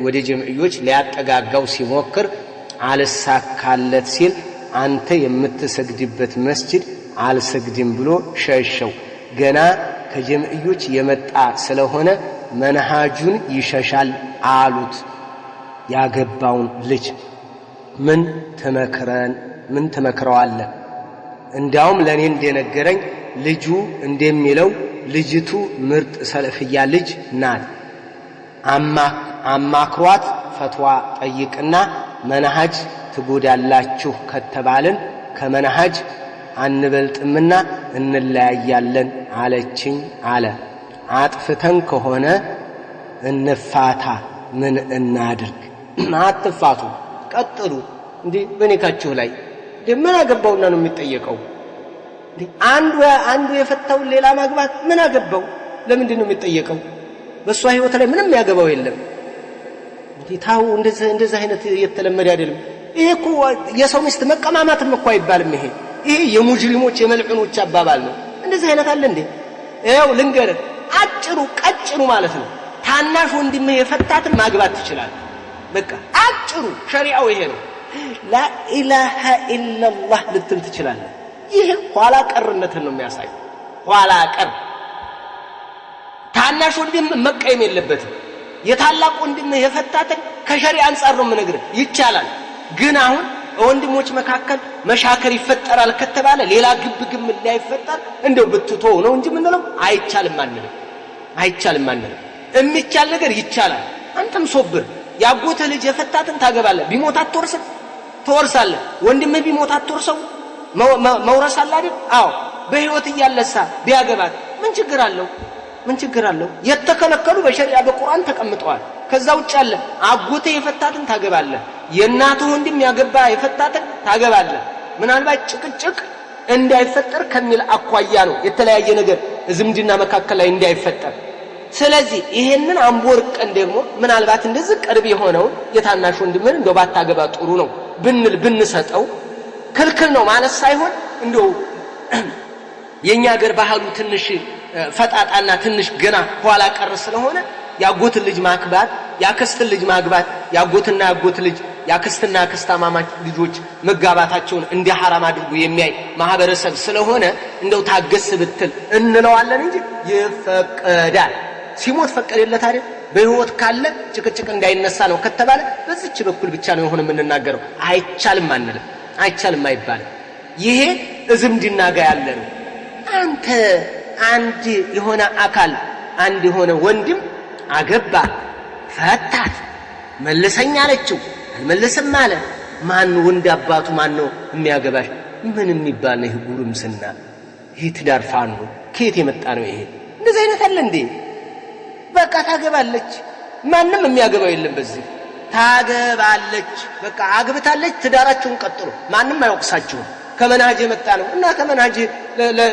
ወደ ጀምዕዮች ሊያጠጋጋው ሲሞክር አልሳካለት ሲል አንተ የምትሰግድበት መስጂድ አልሰግድም ብሎ ሸሸው። ገና ከጀምዕዮች የመጣ ስለሆነ መንሃጁን ይሸሻል አሉት። ያገባውን ልጅ ምን ትመክረዋለህ? እንዲያውም ለኔ እንደነገረኝ ልጁ እንደሚለው ልጅቱ ምርጥ ሰለፍያ ልጅ ናት። አማክሯት ፈትዋ ጠይቅና መንሃጅ ትጎዳላችሁ ከተባልን ከመንሃጅ አንበልጥምና እንለያያለን አለችኝ አለ። አጥፍተን ከሆነ እንፋታ፣ ምን እናድርግ? አትፋቱ፣ ቀጥሉ። እንዴ በኒካችሁ ላይ ምን አገባውና ነው የሚጠየቀው? አንዱ የፈታውን ሌላ ማግባት ምን አገባው? ለምንድን ነው የሚጠየቀው? በሷ ህይወት ላይ ምንም ያገባው የለም። እንዴ ታው እንደዛ አይነት የተለመደ አይደለም። ይሄ እኮ የሰው ሚስት መቀማማትም እኮ አይባልም። ይሄ የሙጅሪሞች የመልዑኖች አባባል ነው። እንደዚህ አይነት አለ እንዴ? ይኸው ልንገርህ፣ አጭሩ ቀጭኑ ማለት ነው ታናሽ ወንድምህ የፈታትን ማግባት ትችላለህ። በቃ አጭሩ ሸሪዓው ይሄ ነው። ላኢላሃ ኢላላህ ልትል ትችላለህ። ይሄ ኋላ ቀርነትን ነው የሚያሳይ። ኋላ ቀር ታናሽ ወንድም መቀየም የለበትም። የታላቅ ወንድምህ የፈታትን ከሸሪዓ አንፃር ነው የምነግርህ። ይቻላል። ግን አሁን ወንድሞች መካከል መሻከር ይፈጠራል ከተባለ ሌላ ግብግብ ላይፈጠር እንደው ብትተው ነው እንጂ ምንለው አይቻልም አንልም። የሚቻል ነገር ይቻላል። አንተም ሶብር። ያጎተ ልጅ የፈታትን ታገባለህ። ቢሞት አትወርስም? ትወርሳለህ። ወንድምህ ቢሞት አትወርሰው? መውረስ አለ አይደል? አዎ። በህይወት እያለሳ ቢያገባት ምን ችግር አለው? የተከለከሉ በሸሪዓ በቁርአን ተቀምጠዋል። ከዛ ውጭ አለ አጎተ የፈታትን ታገባለህ። የእናትህ ወንድም ያገባ የፈታትን ታገባለህ። ምናልባት ጭቅጭቅ እንዳይፈጠር ከሚል አኳያ ነው የተለያየ ነገር ዝምድና መካከል ላይ እንዳይፈጠር። ስለዚህ ይሄንን አንቦርቀን ደግሞ ምናልባት እንደዚህ ቅርብ የሆነው የታናሽ ወንድምን እንደው ባታገባ ጥሩ ነው ብንሰጠው ክልክል ነው ማለት ሳይሆን እንደው የኛ ሀገር ባህሉ ትንሽ ፈጣጣና ትንሽ ገና ኋላ ቀር ስለሆነ ያጎትን ልጅ ማግባት፣ ያክስትን ልጅ ማግባት፣ ያጎትና ያጎት ልጅ ያክስትና ያክስታማማች ልጆች መጋባታቸውን እንደ ሐራም አድርጎ የሚያይ ማህበረሰብ ስለሆነ እንደው ታገስ ብትል እንለዋለን እንጂ ይፈቀዳል። ሲሞት ፈቀደለት አይደል? በህይወት ካለ ጭቅጭቅ እንዳይነሳ ነው ከተባለ በዚች በኩል ብቻ ነው የሆነ የምንናገረው። አይቻልም አንልም። አይቻልም አይባልም። ይሄ ዝምድና ጋር ያለ ነው። አንተ አንድ የሆነ አካል አንድ የሆነ ወንድም አገባ፣ ፈታት፣ መልሰኝ አለችው፣ አልመለሰም አለ። ማን ወንድ አባቱ ማን ነው የሚያገባሽ? ምን የሚባል ነው ይሄ? ጉርምስና፣ ይሄ ትዳር ፋኑ ከየት የመጣ ነው ይሄ? እንደዚህ አይነት አለ እንዴ? በቃ ታገባለች። ማንም የሚያገባው የለም። በዚህ ታገባለች፣ በቃ አግብታለች። ትዳራቸውን ቀጥሎ ማንም አይወቅሳቸውም። ከመናጅ የመጣ ነው እና ከመናጅ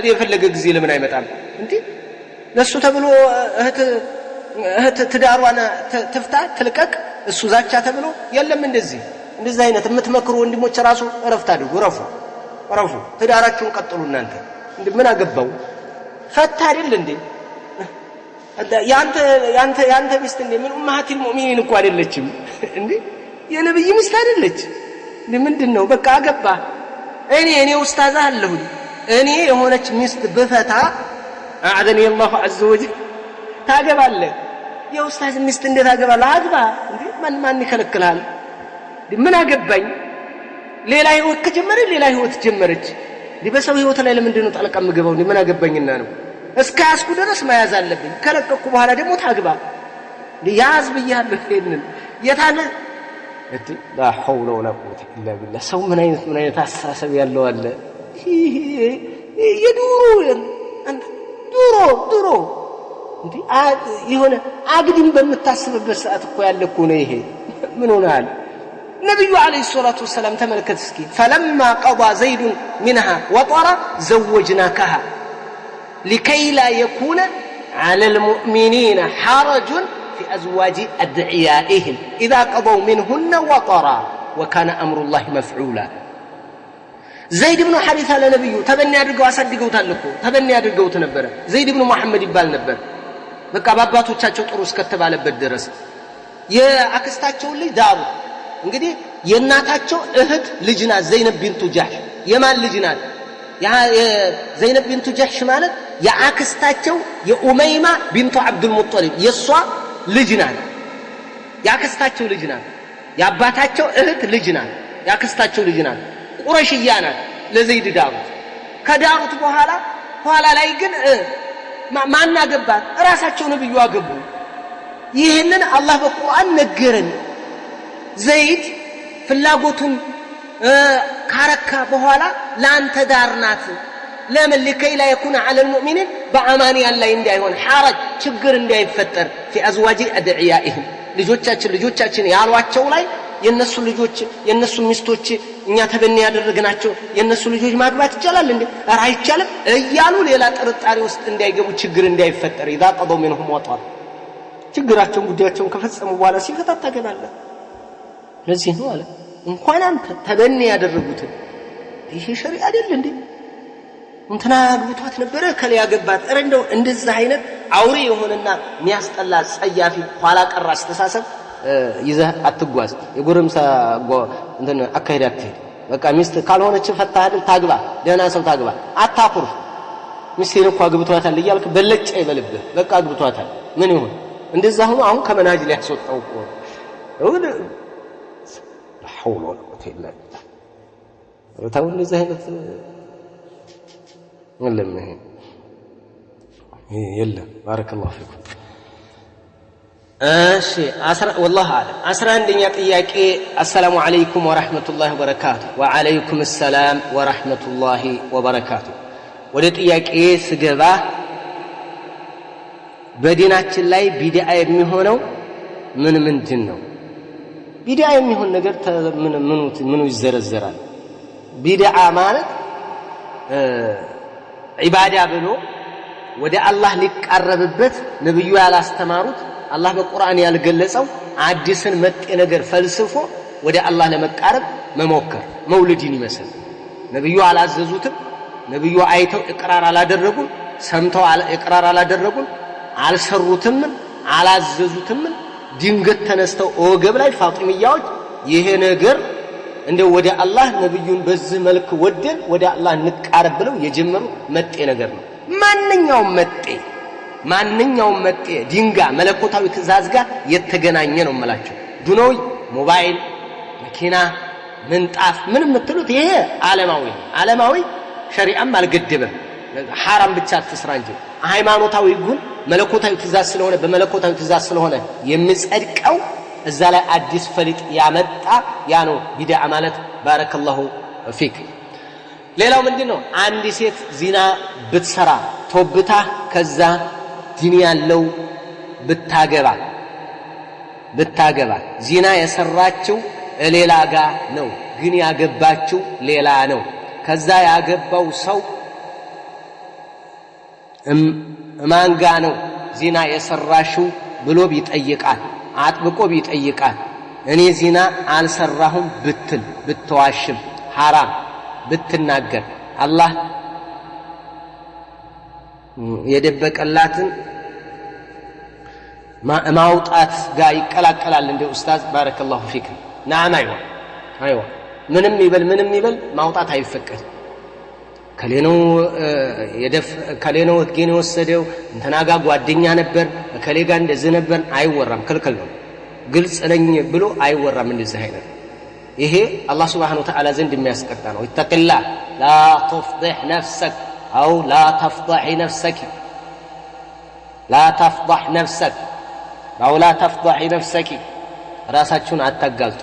የፈለገ ጊዜ ለምን አይመጣም እንዴ? ለሱ ተብሎ እህት ትዳሯን ትፍታ ትልቀቅ እሱ ዛቻ ተብሎ የለም። እንደዚህ አይነት የምትመክሩ ወንድሞች ራሱ እረፍት አድርጉ። ረፉ ትዳራችሁን ቀጥሉ። እናንተ ምን አገባው? ፈታ አይደል እንዴ? ያንተ ሚስት እንዴ ምን ኡማሃቲል ሙእሚኒን እኮ አይደለችም እንዴ? የነብይ ሚስት አይደለች እንዴ? ምንድነው? በቃ አገባ። እኔ ኡስታዝ አለሁ። እኔ የሆነች ሚስት በፈታ አዕዘኒ አላሁ ዐዘ ወጀል ታገባለህ። የኡስታዝ ሚስት እንዴት አገባለህ? አግባ እንዴ! ማን ይከለክላል? ምን አገባኝ? ሌላ ህይወት ከጀመረች ሌላ ህይወት ጀመረች። በሰው ህይወት ላይ ለምንድን ነው ጣልቃ የምገባው? ምን አገባኝና ነው? እስከ ያስኩ ድረስ መያዝ አለብኝ። ከለቀኩ በኋላ ደግሞ ታግባ። ያዝ ብያለሁ። የታለ لا حول ولا قوة إلا بالله ሰው ምን አይነት አስተሳሰብ ያለው አለ ድሮ እንዴ የሆነ አግድም በመታሰብበት ሰዓት እኮ ያለ እኮ ነው ይሄ ምን ሆነሃል ነብዩ አለይሂ ሰላቱ ወሰለም ተመልከት እስኪ فلما قضى زيد منها وطرا زوجناكها لكي لا يكون على المؤمنين حرج في أزواج أدعيائهم إذا قضوا منهن وطرا وكان أمر الله مفعولا زيد بن حارثة لنبي تبني أدرقوا أصدقوا تلقوا تبني أدرقوا تنبرا زيد بن محمد يبال نبر بك أباباتو تشاچو طروس كتب على بدرس يا أكستاچو اللي دارو እንግዲህ የናታቸው እህት ልጅ ናት ዘይነብ ቢንቱ ጃህሽ የማን ልጅ ናት ዘይነብ ቢንቱ ጃህሽ ማለት ያአክስታቸው የኡመይማ ቢንቱ አብዱል ሙጠሊብ የሷ ልጅ ናት ያክስታቸው ልጅ ናት ያባታቸው እህት ልጅ ናት ያክስታቸው ልጅ ናት ቁረሽያ ናት ለዘይድ ዳሩት ከዳሩት በኋላ ላይ ግን ማን አገባት ራሳቸው ነብዩ አገቡ ይሄንን አላህ በቁርአን ነገረን ዘይድ ፍላጎቱን ካረካ በኋላ ላንተ ዳርናት ለምን لكي لا يكون على المؤمنين በአማንያን ላይ እንዳይሆን حرج ችግር እንዳይፈጠር في ازواج ادعيائهم ልጆቻችን ያሏቸው ላይ የነሱ ልጆች የነሱ ሚስቶች እኛ ተበኒ ያደረግናቸው የነሱ ልጆች ማግባት ይችላል እንዴ ኧረ አይቻልም እያሉ ሌላ ጥርጣሬ ውስጥ እንዳይገቡ ችግር እንዳይፈጠር اذا قضوا منهم وطر ችግራቸውን ጉዳያቸውን ከፈጸሙ በኋላ ሲፈታ ታገባለህ ለዚህ ነው አለ እንኳን አንተ ተበኒ ያደረጉት ይሄ ሸሪዓ አይደል እንዴ እንትና አግብቷት ነበረ ከለ ያገባት ኧረ እንደው እንደዛ አይነት አውሬ የሆነና የሚያስጠላ ጸያፊ ኋላ ቀር አስተሳሰብ ይዘህ አትጓዝ የጎረምሳ እንትን አካሄድ አትሄድ በቃ ሚስት ካልሆነች ፈታህ ታግባ ደህና ሰው ታግባ አታኩርፍ ሚስቴን እኮ አግብቷታል እያልክ በለጭ ይበልብህ በቃ አግብቷታል ምን ይሁን እንደዛ ሆኖ አሁን ከመናጅ ላይ ያስወጣው እኮ حول ولا قوة إلا بالله وتقول لي زهنت ولا منين يلا بارك الله فيكم شيء والله أعلم 11ኛ ጥያቄ السلام عليكم ورحمة الله وبركاته وعليكم السلام ورحمة الله وبركاته ወደ ጥያቄ ስገባ በዲናችን ላይ ቢድዓ የሚሆነው ምንድን ነው ቢድዓ የሚሆን ነገር ምኑ ይዘረዘራል ቢድዓ ማለት ዒባዳ ብሎ ወደ አላህ ሊቃረብበት ነብዩ ያላስተማሩት አላህ በቁርአን ያልገለጸው አዲስን መጤ ነገር ፈልስፎ ወደ አላህ ለመቃረብ መሞከር መውሊድን ይመስል ነብዩ አላዘዙትም ነብዩ አይተው ኢቅራር አላደረጉም ሰምተው ኢቅራር አላደረጉም አልሰሩትም አላዘዙትም ድንገት ተነስተው ወገብ ላይ ፋጢሚያዎች ይሄ ነገር እንደው ወደ አላህ ነብዩን በዚህ መልኩ ወደን ወደ አላህ እንቃረብ ብለው የጀመሩ መጤ ነገር ነው ማንኛውም መጤ ድንጋ መለኮታዊ ትእዛዝ ጋር የተገናኘ ነው ማለት ዱኖይ ሞባይል መኪና ምንጣፍ ምን የምትሉት ይሄ ዓለማዊ ሸሪዓም አልገደበም حرام ብቻ ተስራ እንጂ ሃይማኖታዊ ጉን መለኮታዊ ትእዛዝ ስለሆነ በመለኮታዊ ትእዛዝ ስለሆነ የሚጸድቀው እዛ ላይ አዲስ ፈሊጥ ያመጣ ያ ነው ቢድዓ ማለት ባረከላሁ ፊክ ሌላው ምንድነው አንድ ሴት ዚና ብትሰራ ተውብታ ከዛ ዲን ያለው ብታገባ ዚና የሰራችው ሌላ ጋር ነው ግን ያገባችው ሌላ ነው ከዛ ያገባው ሰው ማንጋ ነው ዚና የሰራሽው ብሎ ቢጠይቃት አጥብቆ ቢጠይቃት እኔ ዚና አልሰራሁም ብትዋሽም حرام ብትናገር አላህ የደበቀላትን ማውጣት ጋር ይቀላቀላል እንደ ኡስታዝ ባረከላሁ ፊክ ናም አይዋ ምንም ይበል ማውጣት አይፈቀድም ከሌነው ህግን ወሰደው እንተናጋ ጓደኛ ነበር ከሌ ጋር እንደዚህ ነበር አይወራም ክልክል ነው ግልጽ ነኝ ብሎ አይወራም እንደዚህ አይነት ይሄ አላህ Subhanahu Wa Ta'ala ዘንድ የሚያስቀጣ ነው ይተቅላ لا تفضح نفسك أو لا تفضح نفسك لا تفضح نفسك أو لا تفضح نفسك ራሳችሁን አታጋልጡ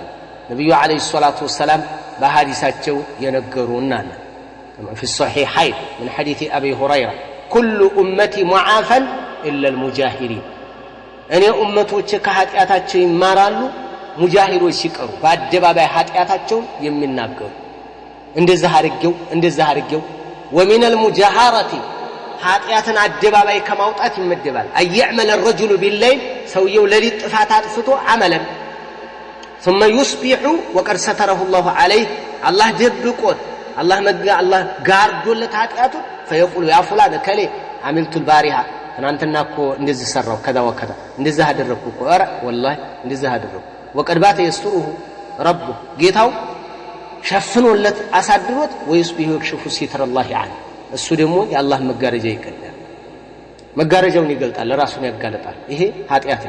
ነብዩ አለይሂ ሰላቱ ወሰለም በሐዲሳቸው የነገሩና في الصحيحين من حديث أبي هريرة كل أمتي معافا إلا المجاهرين أن أمتوچ ከኃጢአታቸው ይማራሉ ሙጃሂሮች ሲቀሩ በአደባባይ ኃጢአታቸው የሚናገሩ እንደዛ አድርገው ومن المجاهرة ኃጢአትን አደባባይ ከማውጣት ይመደባል أيعمل الرجل بالليل ሰውየው ለሊት ጥፋት አጥፍቶ عملا ثم يصبح وقد ستره الله عليه الله ደብቆት الله ጋርዶለት ኃጢአቱ فيقول يا فلان كلي عملت البارحة ትናንትና እኮ እንደዚህ ሰራው ከዛ ወከዛ እንደዚህ አደረኩ እኮ ኧረ والله እንደዚህ አደረኩ وقد بات يستره ربه ጌታው ሸፍኖለት አሳድሮት ويصبح يكشف ستر الله عنه እሱ ደግሞ የአላህ መጋረጃ ይቀዳል መጋረጃውን ይገልጣል ለራሱን ያጋለጣል ይሄ ኃጢአት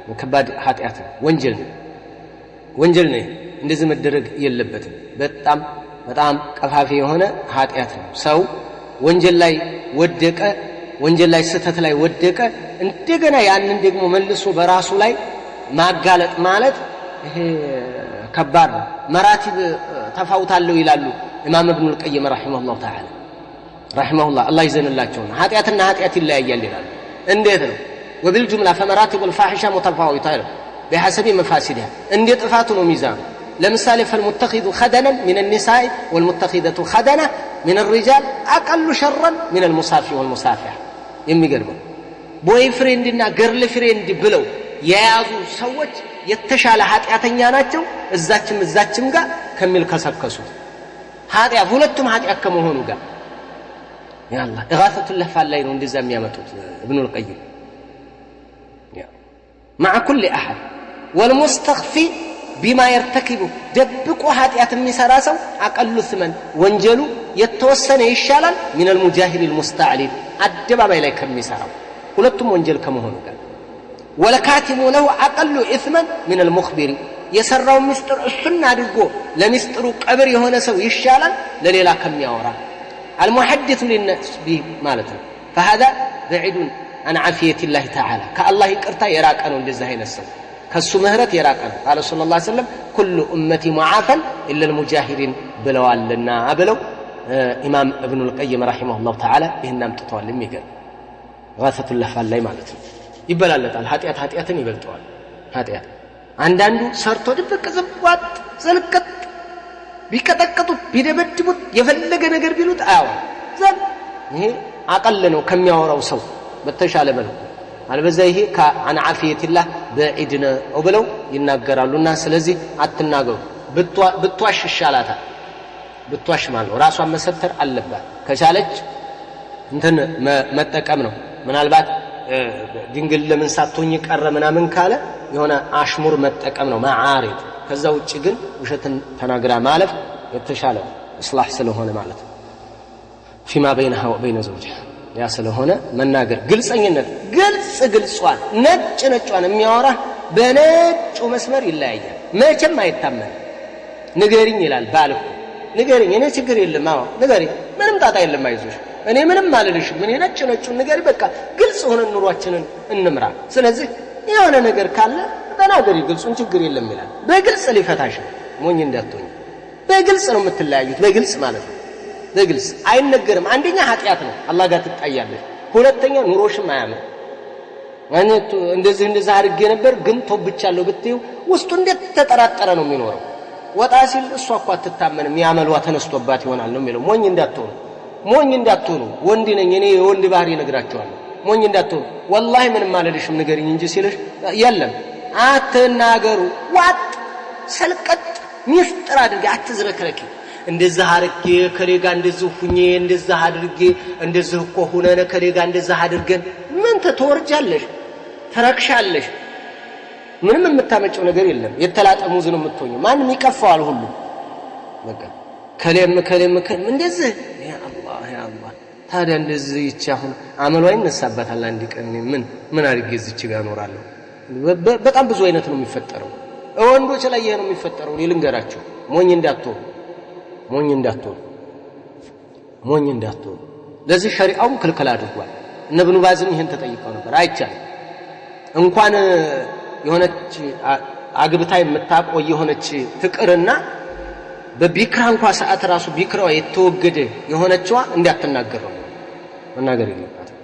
ነው ከባድ ኃጢአት ነው ወንጀል ነው እንደዚህ መደረግ የለበትም በጣም ቀፋፊ የሆነ ኃጢአት ነው ሰው ወንጀል ላይ ወደቀ ወንጀል ላይ ስተት ላይ ወደቀ እንደገና ያንን ደግሞ መልሶ በራሱ ላይ ማጋለጥ ማለት ይሄ ከባድ ነው መራቲብ ተፋውታለው ይላሉ ኢማም ኢብኑ አልቀይም ረሂመሁላህ ተዓላ ረሂመሁላህ አላህ ይዘንላቸው ኃጢአትና ኃጢአት ይለያያል ይላሉ እንዴት ነው وبالجمله فمراتب الفاحشه متفاوته بحسب مفاسدها እንደ ጥፋቱ ነው ሚዛኑ ለምሳሌ فالمتخذ خدنا من النساء والمتخذة خدنا من الرجال اقل شرا من المصافي والمصافحه የሚገርመው ቦይ ፍሬንድና ገርል ፍሬንድ ብለው የያዙ ሰዎች የተሻለ ኃጢአተኛ ናቸው እዛችም ጋር ከሚል ከሰከሱት ኃጢአት ሁለቱም ኃጢአት ከመሆኑ ጋር ያላ ኢጋሰቱ ለፋል ላይ ነው እንደዛ የሚያመጡት ኢብኑ አልቀይም مع كل احد والمستخفي بما يرتكبه دبقوا ኃጢአት የሚሰራ ሰው አቀሉ ስመን ወንጀሉ የተወሰነ ይሻላል من المجاهر المستعلن አደባባይ ላይ ከሚሰራው ሁለቱም ወንጀል ከመሆኑ ጋር ولكاتم له اقل اثما من المخبر የሰራው ምስጥር እሱን አድርጎ ለምስጥሩ ቀብር የሆነ ሰው ይሻላል ለሌላ ከሚያወራ المحدث للناس به معناته فهذا بعيد عن عافيه الله تعالى كالله يقرتا يراقه ነው እንደዚህ አይነት ሰው ከሱ ምህረት የራቀ ነው قال صلى الله عليه وسلم كل امتي معافا الا المجاهرين ብለዋልና ብለው ኢማም ኢብኑ አልቀይም ረሂመሁላህ ተዓላ ይሄን አምጥተዋል የሚገርም غاثة اللهفان ላይ ማለት ነው ይበላለጣል ኃጢአትን ይበልጠዋል ኃጢአት አንዳንዱ ሰርቶ ድብቅ ዝባጥ ዘልቀጥ ቢቀጠቀጡት ቢደበድቡት የፈለገ ነገር ቢሉት አያው ዘብ ይሄ አቀል ነው ከሚያወራው ሰው በተሻለ መልኩ አልበዛ ይሄ ከአን ዓፊየቲላህ በዒድነ ብለው ይናገራሉና ስለዚህ አትናገሩ ብትዋሽ ይሻላታል ብትዋሽ ማለት ነው ራሷን መሰተር አለባት ከቻለች እንትን መጠቀም ነው ምናልባት ድንግል ለምን ሳትሆኝ ቀረ ምናምን ካለ የሆነ አሽሙር መጠቀም ነው ማዓሪድ ከዛ ውጪ ግን ውሸትን ተናግራ ማለፍ የተሻለ እስላህ ስለሆነ ማለት ነው فيما بينها وبين زوجها ያ ስለሆነ መናገር ግልጽኝነት ግልጽዋን ነጭዋን የሚያወራ በነጩ መስመር ይለያያል መቼም አይታመን ንገሪኝ ይላል ባልኩ ንገሪኝ እኔ ችግር የለም አዎ ንገሪኝ ምንም ጣጣ የለም አይዞሽ እኔ ምንም አልልሽም ምን ነጭውን ንገሪ በቃ ግልጽ ሆነ ኑሯችንን እንምራ ስለዚህ የሆነ ነገር ካለ ተናገሪ ግልጹን ችግር የለም ይላል በግልጽ ሊፈታሽ ሞኝ እንዳትሆኝ በግልጽ ነው የምትለያዩት በግልጽ ማለት ነው በግልጽ አይነገርም አንደኛ ኃጢአት ነው አላህ ጋር ትጣያለሽ ሁለተኛ ኑሮሽም አያምር ማለት እንደዚህ አድርጌ ነበር ግን ተብቻለሁ ብትዩ ውስጡ እንዴት ተጠራጠረ ነው የሚኖረው ወጣ ሲል እሷ እኮ አትታመንም ያመልዋ ተነስቶባት ይሆናል ነው የሚለው ሞኝ እንዳትሆኑ ወንድ ነኝ እኔ የወንድ ባህሪ ነግራቸዋለሁ ሞኝ እንዳትሆኑ والله ምንም አልልሽም ንገሪኝ እንጂ ሲልሽ የለም አትናገሩ ዋጥ ሰልቀጥ ሚስጥር አድርገ አትዝረክረኪ እንደዚህ አርጌ ከሌጋ እንደዚህ ሁኜ እንደዚህ አድርጌ እንደዚህ እኮ ሆነነ ከሌጋ እንደዚህ አድርገን ምን ተወርጃለሽ ተረክሻለሽ ምንም የምታመጨው ነገር የለም የተላጠ ሙዝ ነው የምትሆኚው ማንም ይቀፋዋል ሁሉ በቃ ከለም እንደዚህ ያ አላህ ታዲያ እንደዚህ ይቻሁን አመሉ አይነሳበታል አንድ ቀን ምን አድርጌ እዚች ጋር ኖራለሁ በጣም ብዙ አይነት ነው የሚፈጠረው ወንዶች ላይ ይሄ ነው የሚፈጠረው ልንገራችሁ ሞኝ እንዳትሆኑ ለዚህ ሸሪዓውም ክልክል አድርጓል እነ ኢብኑ ባዝም ይሄን ተጠይቀው ነበር አይቻልም እንኳን የሆነች አግብታ የምታቆይ የሆነች ፍቅርና በቢክራ እንኳን ሰዓት ራሱ ቢክራው የተወገደ የሆነችዋ እንዲያትናገረው መናገር የለባትም።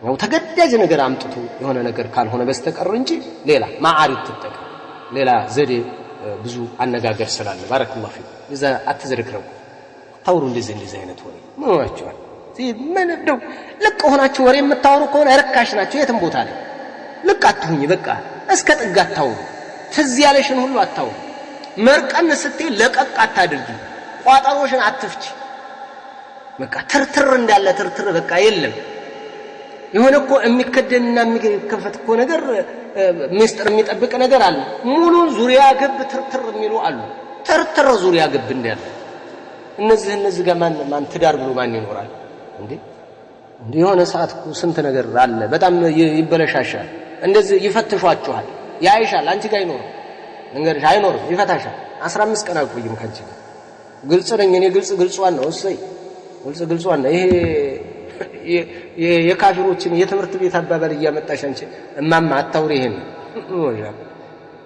ያው ተገዳጅ ነገር አምጥቶ የሆነ ነገር ካልሆነ በስተቀር እንጂ ሌላ ማዓሪት ተጠቀም ሌላ ዘዴ ብዙ አነጋገር ስላለ ባረከላሁ ፊክ እዛ አትዝርክረው ታውሩ እንደዚህ አይነት ወሬ ምን ሆናችኋል? ምን እንደው ልቅ ሆናችሁ ወሬ የምታወሩ ከሆነ ርካሽ ናችሁ የትም ቦታ ላይ ልቅ አትሁኝ በቃ እስከ ጥግ አታውሩ ትዝ ያለሽን ሁሉ አታውሩ መርቀን ስትይ ለቀቅ አታድርጊ ቋጠሮሽን አትፍቺ በቃ ትርትር እንዳለ ትርትር በቃ የለም የሆነ እኮ የሚከደንና የሚከፈት እኮ ነገር ሚስጥር የሚጠብቅ ነገር አለ ሙሉን ዙሪያ ገብ ትርትር የሚሉ አሉ ትርትር ዙሪያ ገብ እንዳለ እነዚህ ጋር ማን ትዳር ብሎ ማን ይኖራል እንዴ የሆነ ሰዓት እኮ ስንት ነገር አለ በጣም ይበለሻሻል እንደዚህ ይፈትሿችኋል ያይሻል አንቺ ጋር አይኖርም እንግዲህ አይኖርም ይፈታሻል 15 ቀን አቆይም ካንቺ ግልጽ ነኝ እኔ ግልጽዋን ነው እሰይ ግልጽዋን ነው ይሄ የካፊሮችን የትምህርት ቤት አባባል እያመጣሽ አንቺ እማማ አታውሪ ይሄን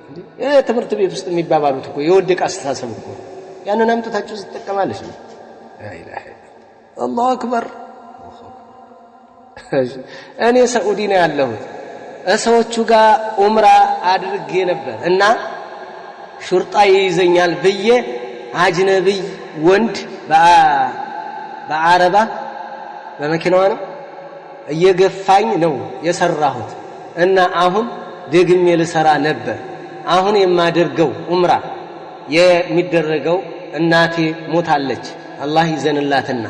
እንዴ ትምህርት ቤት ውስጥ የሚባባሉት እኮ የወደቀ አስተሳሰብ እኮ ያንን አምጥታችሁ ትጠቀማለሽ አይላህ አላሁ አክበር እኔ ሳዑዲ ነው ያለሁት እሰዎቹ ጋር ዑምራ አድርጌ ነበር እና ሹርጣ ይይዘኛል ብዬ አጅነብይ ወንድ በአረባ በመኪናው ነው እየገፋኝ ነው የሰራሁት እና አሁን ደግሜ ልሰራ ነበር አሁን የማደርገው ዑምራ የሚደረገው እናቴ ሞታለች አላህ ይዘንላትና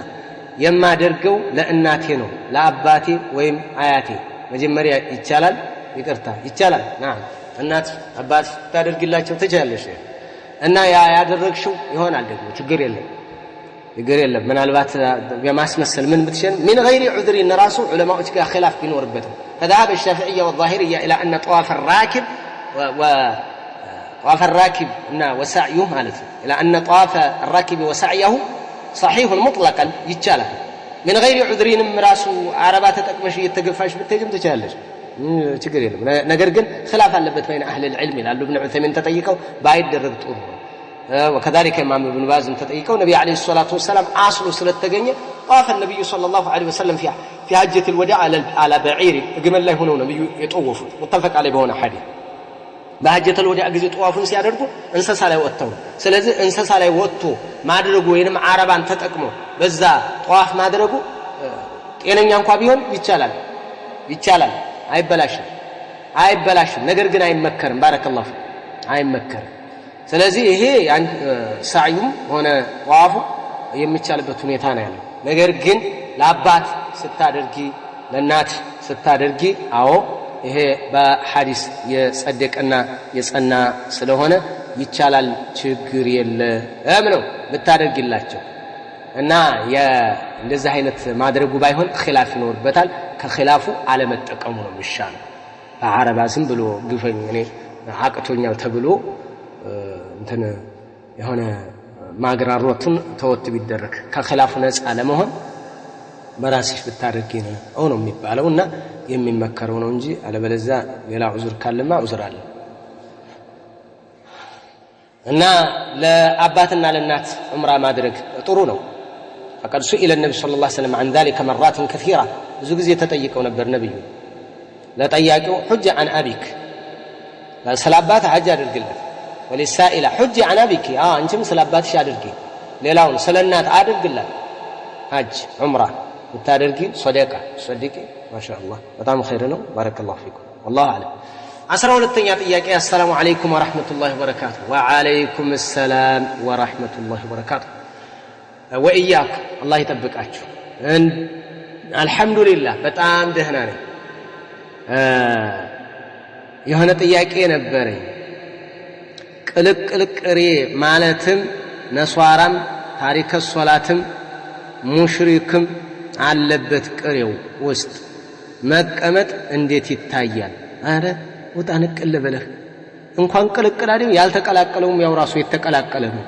የማደርገው ለእናቴ ነው ለአባቴ ወይም አያቴ መጀመሪያ ይቻላል ይቅርታ ይቻላል ናም እናት አባት ታደርግላቸው ተቻለሽ እና ያደረግሽው ይሆናል ደግሞ ችግር የለም ምናልባት በማስመሰል ምን ብትሸን من غير عذر ان راسه علماء ጋር خلاف ቢኖርበትም فذهب الشافعيه والظاهريه الى ان طواف الراكب وسعيه معناته الى ان طواف الراكب وسعيه صحيح مطلقا يتشالح من غير عذرين راسه عربات ተጠቅመሽ እየተገፋሽ ብትሄጂም ተቻለሽ ችግር የለም ነገር ግን خلاف አለበት بين اهل العلم ይላሉ ابن عثيمين ተጠይቀው ባይደረግ ጥሩ ነው وكذلك امام ابن باز ተጠይቀው ነብዩ አለይሂ ሰላቱ ወሰለም አስሉ ስለተገኘ طاف النبي صلى الله عليه وسلم في حجة الوداع على بعير ግመል ላይ ሆነው ነብዩ የጠወፉት متفق عليه በሆነ ሐዲስ በሐጀተ الوداع ጊዜ ጠዋፉን ሲያደርጉ እንሰሳ ላይ ወጥተው ስለዚህ እንሰሳ ላይ ወጥቶ ማድረጉ ወይንም አረባን ተጠቅሞ በዛ ጠዋፍ ማድረጉ ጤነኛ እንኳን ቢሆን ይቻላል አይበላሽም ነገር ግን አይመከርም ባረከላሁ አይመከርም ስለዚህ ይሄ ሳዩም ሆነ ጠዋፉ የሚቻልበት ሁኔታ ነው ያለው ነገር ግን ለአባት ስታደርጊ ለእናት ስታደርጊ አዎ ይሄ በሐዲስ የጸደቀና የጸና ስለሆነ ይቻላል ችግር የለም ነው ብታደርጊላቸው እና እንደዚህ አይነት ማድረጉ ባይሆን ኺላፍ ይኖርበታል ከኺላፉ አለመጠቀሙ ነው የሚሻለው በአረባ ዝም ብሎ ግፈኝ እኔ አቅቶኛል ተብሎ እንትን የሆነ ማግራሮቱን ተወት ቢደረግ ከኺላፉ ነፃ ለመሆን በራስሽ ብታደርጊ ነው የሚባለውና የሚመከረው ነው እንጂ አለበለዚያ ሌላ ዑዝር ካለማ ዑዝር አለ እና ለአባትና ለእናት ዑምራ ማድረግ ጥሩ ነው فقد سئل النبي صلى الله عليه وسلم عن ذلك مرات كثيرة ብዙ ጊዜ ተጠይቀው ነበር ነብዩ ለጠያቂው حج عن أبيك ለሰላባት ሐጅ አድርግለት وللسائل حج عن أبيك አንቺም ሰላባትሽ አድርጊ ሌላውን ስለናት አድርግላት ሐጅ ዑምራ ብታደርጊ صدقي ما شاء الله በጣም ኸይር ነው بارك الله فيكم والله اعلم 12ኛ ጥያቄ السلام عليكم ورحمة الله وبركاته وعليكم السلام ورحمة الله وبركاته وإياك الله يطبقاችሁ الحمد لله በጣም ደህና ነኝ የሆነ ጥያቄ ነበረኝ ቅልቅልቅሬ ማለትም ነሷራም ታሪከ ሶላትም ሙሽሪክም አለበት ቅሬው ውስጥ መቀመጥ እንዴት ይታያል አረ ወጣን ቅልበለህ እንኳን ቅልቅል አይደል ያልተቀላቀለውም ያው ራሱ የተቀላቀለ ነው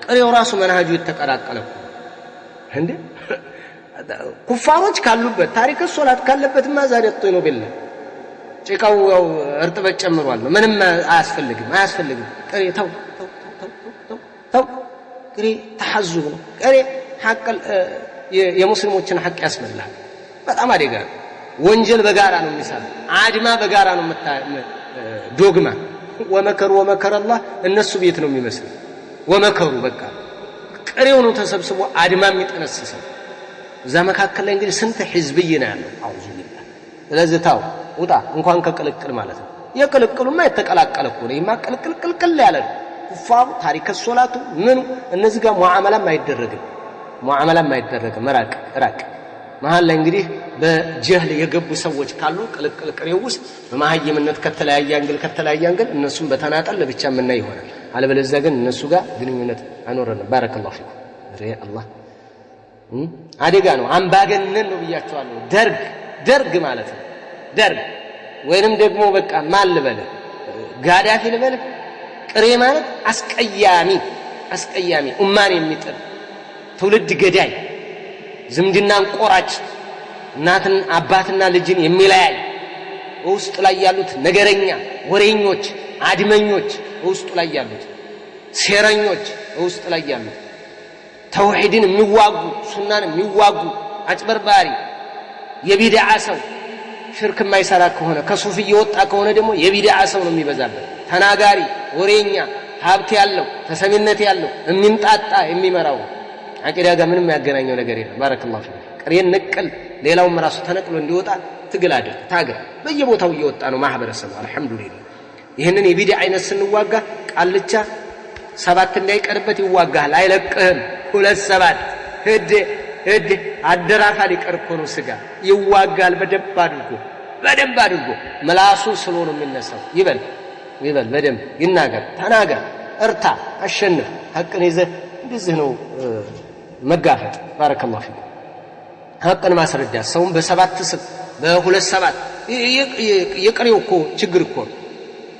ቅሬው ራሱ መንሃጁ የተቀላቀለ እንዴ ኩፋሮች ካሉበት ታሪክ ሶላት ካለበትማ ዛሬ ነው ቢልlah ጭቃው እርጥበት ጨምሯል ነው ምንም አያስፈልግም ቅሬ ተው ቅሬ ተሐዙብ ነው ቅሬ ሐቅ የሙስሊሞችን ሐቅ ያስመላል በጣም አደጋ ወንጀል በጋራ ነው የሚሰራ አድማ በጋራ ነው ዶግማ ወመከሩ አላህ እነሱ ቤት ነው የሚመስል ወመከሩ በቃ ቅሬው ነው ተሰብስቦ አድማ የሚጠነስሰው እዛ መካከል ላይ እንግዲህ ስንት ህዝብይ ነው ያለው አውዙ ቢላህ ስለዚህ ታው ውጣ እንኳን ከቅልቅል ማለት ነው የቅልቅሉማ የተቀላቀለ እኮ ነው ይማ ቅልቅል ያለ ኩፋሩ ታሪክ ሶላቱ ምን እነዚህ ጋር ሙዓመላም አይደረግም ራቅ መሃል ላይ እንግዲህ በጀህል የገቡ ሰዎች ካሉ ቅልቅል ቅሬው ውስጥ በማህየምነት ከተለያየ አንግል እነሱም በተናጠል ለብቻ ምን ይሆናል አለበለዚያ ግን እነሱ ጋር ግንኙነት አኖረን ባረከላሁ ፊኩም አላህ አደጋ ነው አምባገነን ነው ብያቸዋለሁ ደርግ ማለት ነው ደርግ ወይንም ደግሞ በቃ ማል ልበል ጋዳፊ ልበል ቅሬ ማለት አስቀያሚ ኡማን የሚጥል ትውልድ ገዳይ ዝምድናን ቆራጭ እናትን አባትና ልጅን የሚለያይ ውስጥ ላይ ያሉት ነገረኛ ወሬኞች አድመኞች ውስጥ ላይ ያሉት ሴረኞች ውስጥ ላይ ያሉት ተውሂድን የሚዋጉ ሱናን የሚዋጉ አጭበርባሪ የቢድዓ ሰው ሽርክ የማይሰራ ከሆነ ከሱፊ የወጣ ከሆነ ደግሞ የቢድዓ ሰው ነው የሚበዛበት ተናጋሪ ወሬኛ ሀብት ያለው ተሰሚነት ያለው የሚንጣጣ የሚመራው አቂዳ ጋር ምንም ያገናኘው ነገር የለም ባረከላሁ ፊክ ቅሬን ንቅል ሌላውም ራሱ ተነቅሎ እንዲወጣ ትግል አድርግ ታገር በየቦታው እየወጣ ነው ማህበረሰቡ አልহামዱሊላህ ይሄንን የቢድዓ አይነት ስንዋጋ ቃልቻ 7 እንዳይቀርበት ይዋጋል አይለቅህም 2 7 ሄድ አደራፋ ሊቀርኮ ነው ስጋ ይዋጋል በደንብ አድርጎ ምላሱ ስሎ ነው የሚነሳው ይበል በደንብ ይናገር ተናገር እርታ አሸንፍ ሐቅን ይዘህ እንደዚህ ነው መጋፈጥ ባረከላሁ ፊክ ሐቅን ማስረዳት ሰውን በ7 ስብ በ2 7 የቅሬው እኮ ችግር እኮ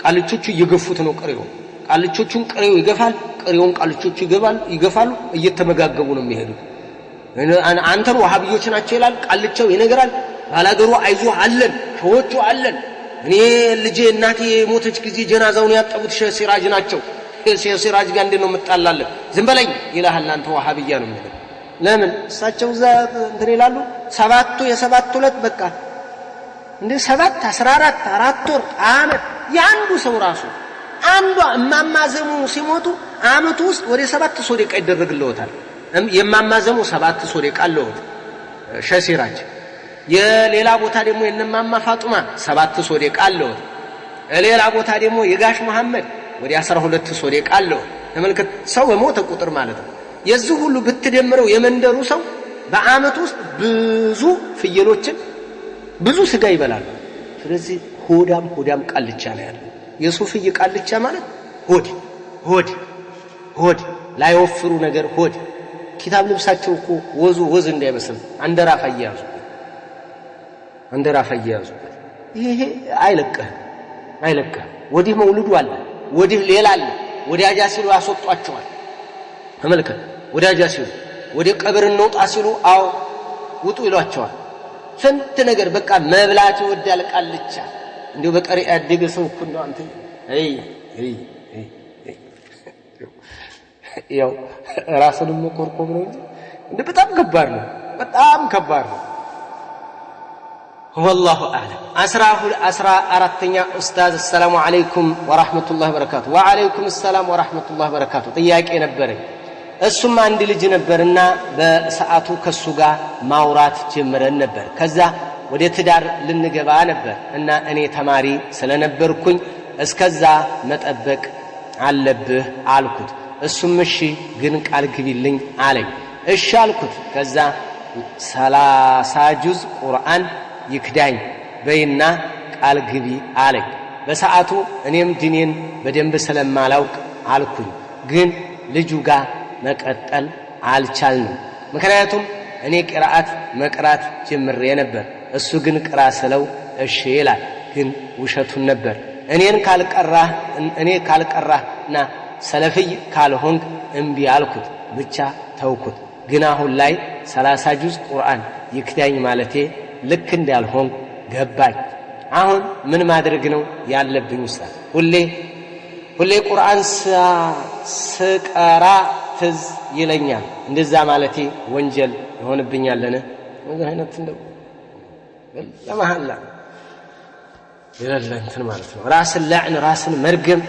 ቃልቾቹ እየገፉት ነው ቃልቾቹን ቅሬው ይገፋል ቅሬውን ቃልቾቹ ይገፋሉ እየተመጋገቡ ነው የሚሄዱት አንተን ወሃቢዮች ናቸው ይላል ቃልቸው ይነግራል ባላገሩ አይዞ አለን ሾዎቹ አለን እኔ ልጄ እናቴ ሞተች ጊዜ ጀናዛውን ያጠቡት ሼህ ሲራጅ ናቸው ሼህ ሲራጅ ጋር እንደው መጣላለ ዝም በለኝ ይላል አንተ ወሃቢያ ነው የሚለው ለምን እሳቸው እንትን ይላሉ የሰባቱ ዕለት በቃ እንደ 7 14 4 ወር አመት ያንዱ ሰው ራሱ አንዷ እማማዘሙ ሲሞቱ አመቱ ውስጥ ወደ 7 ሶደቃ ይደረግልዎታል የማማዘሙ 7 ሶደቃ አለዎት ሼህ ሲራጅ የሌላ ቦታ ደግሞ የነማማ ፋጡማ 7 ሶደቃ አለዎት ሌላ ቦታ ደግሞ የጋሽ መሐመድ ወደ 12 ሶደቃ አለዎት ተመልከት ሰው በሞተ ቁጥር ማለት ነው የዚህ ሁሉ ብትደምረው የመንደሩ ሰው በአመት ውስጥ ብዙ ፍየሎችን ብዙ ስጋ ይበላል ስለዚህ ሆዳም ቃልቻ ነው ያለው የሱፍይ ቃልቻ ማለት ሆድ ላይወፍሩ ነገር ሆድ ኪታብ ልብሳቸው እኮ ወዝ እንዳይመስል አንደራፋ እያያዙ ይሄ አይለቀህ ወዲህ መውልዱ አለ ወዲህ ሌላ አለ ወዲያጃ ሲሉ ያስወጧቸዋል ተመልከት ወዲያጃ ሲሉ ወዲ ቀብር እንውጣ ሲሉ አው ውጡ ይሏቸዋል ስንት ነገር በቃ መብላት ይወዳል ቃልቻ እንደው በቀሪ ያደገ ሰው እኮ ነው አንተ ያው ራስንም መቆርቆም ነው እንዴ በጣም ከባድ ነው والله اعلم أسرى استاذ السلام عليكم ورحمه الله وبركاته وعليكم السلام ورحمه الله وبركاته ጥያቄ ነበረኝ እሱም አንድ ልጅ ነበርና በሰዓቱ ከሱ ጋር ማውራት ጀምረን ነበር ከዛ ወደ ትዳር ልንገባ ነበር እና እኔ ተማሪ ስለነበርኩኝ እስከዛ መጠበቅ አለብህ አልኩት እሱም እሺ ግን ቃል ግቢልኝ አለኝ እሺ አልኩት ከዛ 30 ጁዝ ቁርአን ይክዳኝ በይና ቃል ግቢ አለኝ በሰዓቱ እኔም ዲኔን በደንብ ስለማላውቅ አልኩኝ ግን ልጁ ጋር መቀጠል አልቻልንም ምክንያቱም እኔ ቅራአት መቅራት ጀምሬ ነበር እሱ ግን ቅራ ስለው እሺ ይላል ግን ውሸቱን ነበር እኔ ካልቀራህና ሰለፊይ ካልሆንክ እምቢ አልኩት ብቻ ተውኩት ግን አሁን ላይ 30 ጁዝ ቁርአን ይክዳኝ ማለቴ ልክ እንዳልሆን ገባኝ አሁን ምን ማድረግ ነው ያለብኝ ኡስታዝ? ሁሌ ቁርአን ስቀራ ትዝ ይለኛል። እንደዛ ማለቴ ወንጀል ይሆንብኛልን? ወንጀል አይነት እንደው ለማሐላ ይላል እንትን ማለት ነው። ራስን ለዕን ራስን መርገም።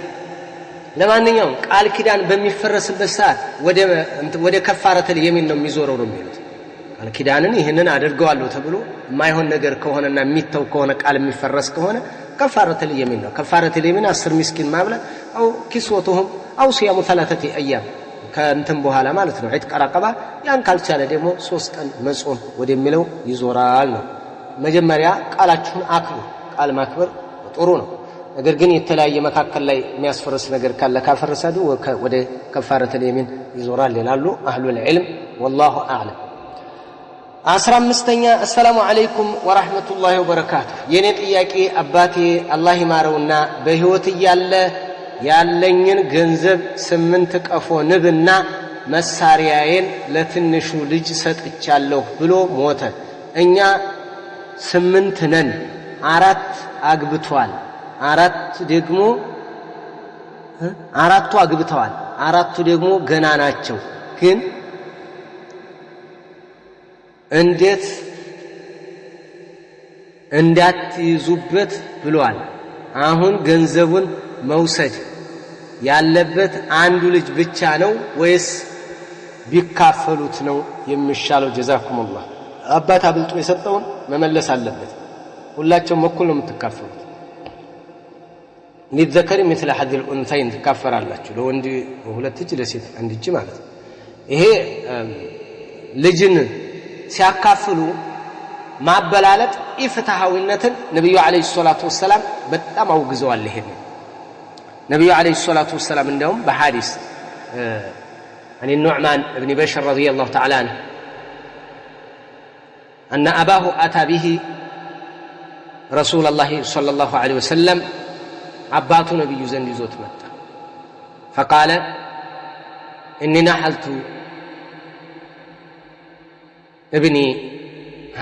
ለማንኛውም ቃል ኪዳን በሚፈረስበት ሰዓት ወደ ከፋረተል የሚን ነው የሚዞረው ነው የሚሉት። ቃል ኪዳንን ይህንን አድርገዋለሁ ተብሎ የማይሆን ነገር ከሆነና የሚተው ከሆነ ቃል የሚፈረስ ከሆነ ከፋረተል የሚን ነው። ከፋረተል የሚን 10 ምስኪን ማብላት አው ኪስወቱሁም አው ሲያሙ 3 አያም ከእንትን በኋላ ማለት ነው። ዒትቅ ረቀባ ያን ካልቻለ ደግሞ 3 ቀን መጾም ወደሚለው ይዞራል ነው። መጀመሪያ ቃላችሁን አክብሩ። ቃል ማክበር ጥሩ ነው። ነገር ግን የተለያየ መካከል ላይ የሚያስፈርስ ነገር ካለ ካፈረሰዱ ወደ ከፋረተል የሚን ይዞራል ይላሉ አህሉል ዒልም والله اعلم 15ኛ السلام عليكم ورحمة الله وبركاته የኔ ጥያቄ አባቴ አላህ ይማረውና በህይወት እያለ ያለኝን ገንዘብ 8 ቀፎ ንብና መሳሪያዬን ለትንሹ ልጅ ሰጥቻለሁ ብሎ ሞተ። እኛ 8 ነን። 4 አግብቷል። 4 ደግሞ 4ቱ አግብተዋል። 4ቱ ደግሞ ገና ናቸው። ግን እንዴት እንዳትይዙበት ብሏል። አሁን ገንዘቡን መውሰድ ያለበት አንዱ ልጅ ብቻ ነው ወይስ ቢካፈሉት ነው የሚሻለው? ጀዛኩሙላህ። አባት አብልጦ የሰጠውን መመለስ አለበት። ሁላቸውም እኩል ነው የምትካፈሉት። للذكر مثل حظ الأنثيين ትካፈራላችሁ። ለወንድ 2 እጅ ለሴት 1 እጅ ማለት ነው። ይሄ ልጅን ሲያካፍሉ ማበላለጥ ኢፍትሃዊነትን ነብዩ አለይሂ ሰላቱ ወሰለም በጣም አውግዘዋል። ይሄን ነብዩ አለይሂ ሰላቱ ወሰለም እንደውም በሐዲስ عن النعمان ابن بشر رضي الله تعالى عنه أن أباه أتى به رسول الله صلى الله عليه وسلم عبات نبي زند زوت متى فقال إني نحلت ابني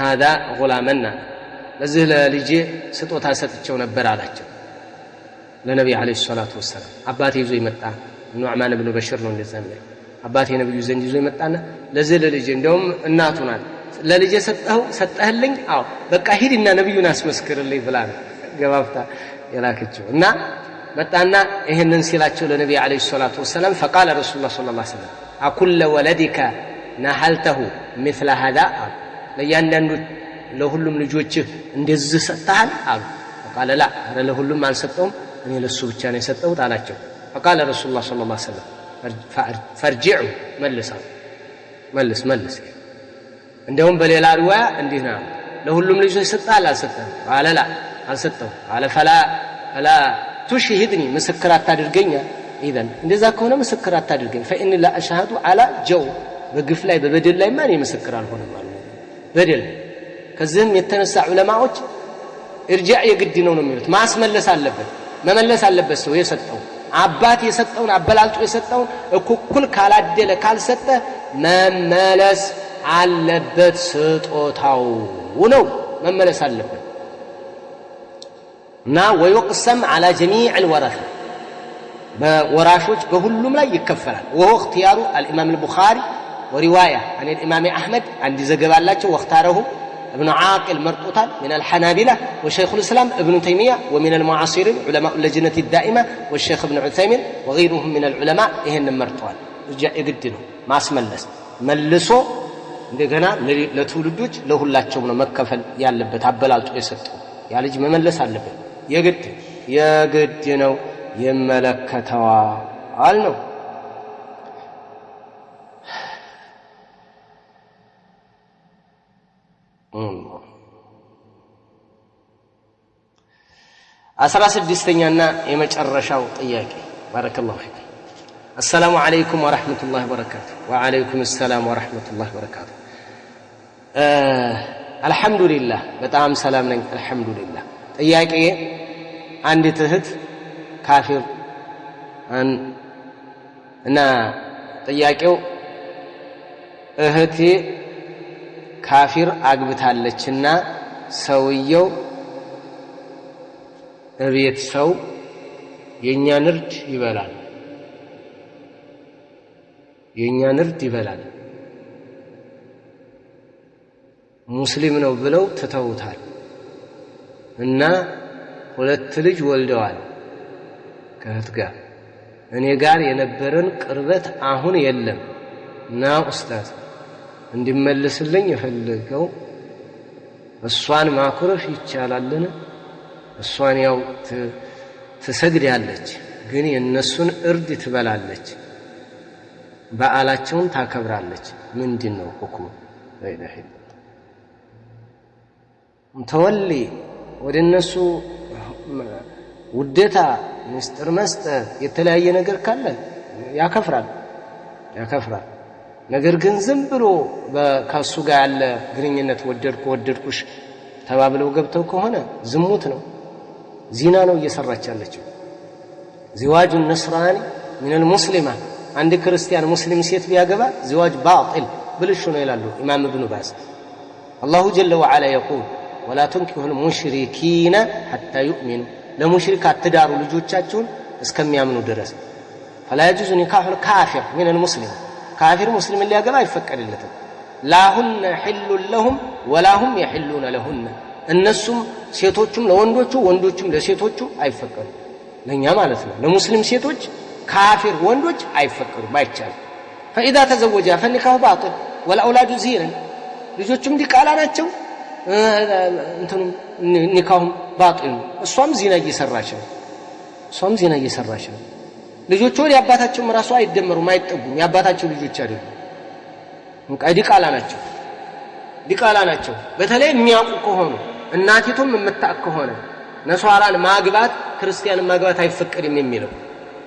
هذا غلامنا لزهل لجي سطوتا ستتشو نبر علىቸው ለነብዩ አለይሂ ሰላቱ ወሰለም አባቴ ይዞ ይመጣ ኑዕማን ኢብኑ በሽር ነው እንደዛም ላይ አባቴ ነብዩ ዘንድ ይዞ ይመጣና ለዚህ ለልጅ እንደውም እናቱ ናት ለልጅ ሰጠህልኝ አዎ በቃ ሂድና ነብዩን አስመስክርልኝ ብላ ገባፍታ የላከችው እና መጣና ይሄንን ሲላቸው ለነብዩ አለይሂ ሰላቱ ወሰለም فقال رسول الله صلى الله عليه وسلم اكل ولدك نحلته مثل هذا ለያንዳንዱ ለሁሉም ልጆችህ እንደዚህ ሰጣል አሉ فقال لا ለሁሉም አልሰጠውም እኔ ለሱ ብቻ ነው የሰጠሁት አላቸው فقال رسول الله صلى الله عليه وسلم فرجعوا መልስ እንደውም በሌላ ሪዋያ እንዲህ ነው ለሁሉም ልጆች ሰጣል አልሰጠም قال لا አልሰጠው قال فلا تشهدني ምስክር አታድርገኝ اذا እንደዛ ከሆነ ምስክር አታድርገኝ فإن لا أشهد على جو በግፍ ላይ በበደል ላይ ማን ምስክር አልሆነም ማለት በደል ከዚህም የተነሳ ዑለማዎች እርጃዕ የግድ ነው የሚሉት ማስመለስ አለበት መመለስ አለበት ሰው የሰጠው አባት የሰጠውን አበላልጦ የሰጠውን እኩል ካላደለ ካልሰጠ መመለስ አለበት ስጦታው ነው መመለስ አለበት እና ويقسم على جميع الورثة በወራሾች በሁሉም ላይ ይከፈላል وهو اختيار الإمام البخاري ورواية عن الإمام أحمد عند زجبالاته واختاره ابن عاقل مرطوطا من الحنابلة وشيخ الإسلام ابن تيمية ومن المعاصرين علماء اللجنة الدائمة والشيخ ابن عثيمين وغيرهم من العلماء إهن مرطوان رجع يقدنه ما اسملس ملسو እንደገና ለትውልዶች ለሁላቸው ነው መከፈል ያለበት አበላልጦ የሰጠው ያ ልጅ መመለስ አለበት የግድ ነው ይመለከተዋል ነው አስራ ስድስተኛና የመጨረሻው ጥያቄ ባረከላሁ ፊክ السلام عليكم ورحمة الله وبركاته وعليكم السلام ورحمة الله وبركاته الحمد لله በጣም ሰላም ነኝ الحمد لله ጥያቄ አንዲት እህት ካፊር እና ጥያቄው እህቴ ካፊር አግብታለችና ሰውየው እቤት ሰው የኛን እርድ ይበላል ሙስሊም ነው ብለው ትተውታል እና ሁለት ልጅ ወልደዋል ከእህት ጋር እኔ ጋር የነበረን ቅርበት አሁን የለም እና ኡስታዝ እንዲመልስልኝ እፈልገው እሷን ማኩረፍ ይቻላልን እሷን ያው ትሰግዳለች ግን የነሱን እርድ ትበላለች በዓላቸውን ታከብራለች ምንድነው ሁክሙ ወይነህ ተወሊ ወደነሱ ውደታ ምስጥር መስጠት የተለያየ ነገር ካለ ያከፍራል ነገር ግን ዝም ብሎ ከሱ ጋር ያለ ግንኙነት ወደድኩሽ ተባብለው ገብተው ከሆነ ዝሙት ነው ዚና ነው እየሰራች ያለችው زواج النصراني من المسلمة عند كريستيان مسلم سيت بياغبا زواج باطل بلشو ነው ይላሉ ኢማም ኢብኑ ባዝ الله جل وعلا يقول ولا تنكحوا المشركين حتى يؤمنوا ለሙሽሪክ አትዳሩ ልጆቻችሁን እስከሚያምኑ ድረስ فلا يجوز نكاح الكافر من المسلم كافر مسلم ሊያገባ አይፈቀድለትም لا هن حل لهم ولا هم يحلون لهن እነሱም ሴቶቹም ለወንዶቹ ወንዶቹም ለሴቶቹ አይፈቀዱ ለኛ ማለት ነው ለሙስሊም ሴቶች ካፊር ወንዶች አይፈቀዱም አይቻልም فاذا تزوجا فالنكاح باطل والاولاد زينه ልጆቹም ዲቃላ ናቸው እንትኑ ኒካሁም ባጢል እሷም ዚና እየሰራች ነው ልጆቹ ያባታቸው ራሱ አይደመሩም አይጠጉም ያባታቸው ልጆች አይደሉም ዲቃላ ናቸው በተለይ የሚያውቁ ከሆነ እናቲቱም የምታውቅ ከሆነ ነሷራን ማግባት ክርስቲያንን ማግባት አይፈቀድም የሚለው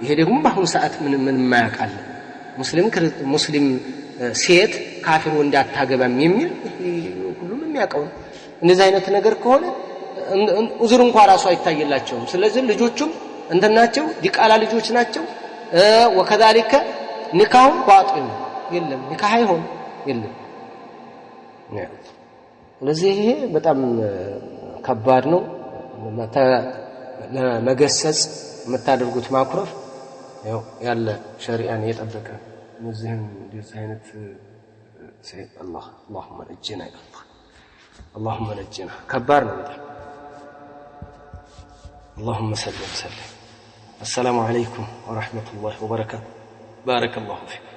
ይሄ ደግሞ በአሁኑ ሰዓት ምን ማያቃል ሙስሊም ሴት ካፊር ወንድ አታገባም የሚል ሁሉም የሚያውቀው እንደዚህ አይነት ነገር ከሆነ ኡዝር እንኳን ራሱ አይታየላቸውም ስለዚህ ልጆቹም እንደናቸው ዲቃላ ልጆች ናቸው ወከዛሊከ ኒካሁ ባጢል የለም ኒካህ አይሆን የለም ስለዚህ ይሄ በጣም ከባድ ነው ለመገሰጽ የምታደርጉት ማኩረፍ ያው ያለ ሸሪዓን የጠበቀ እነዚህን እንደዚህ አይነት ሰይድ اللهم نجنا اللهم نجنا كبار ነው اللهم صل وسلم السلام عليكم ورحمة الله وبركاته بارك الله فيكم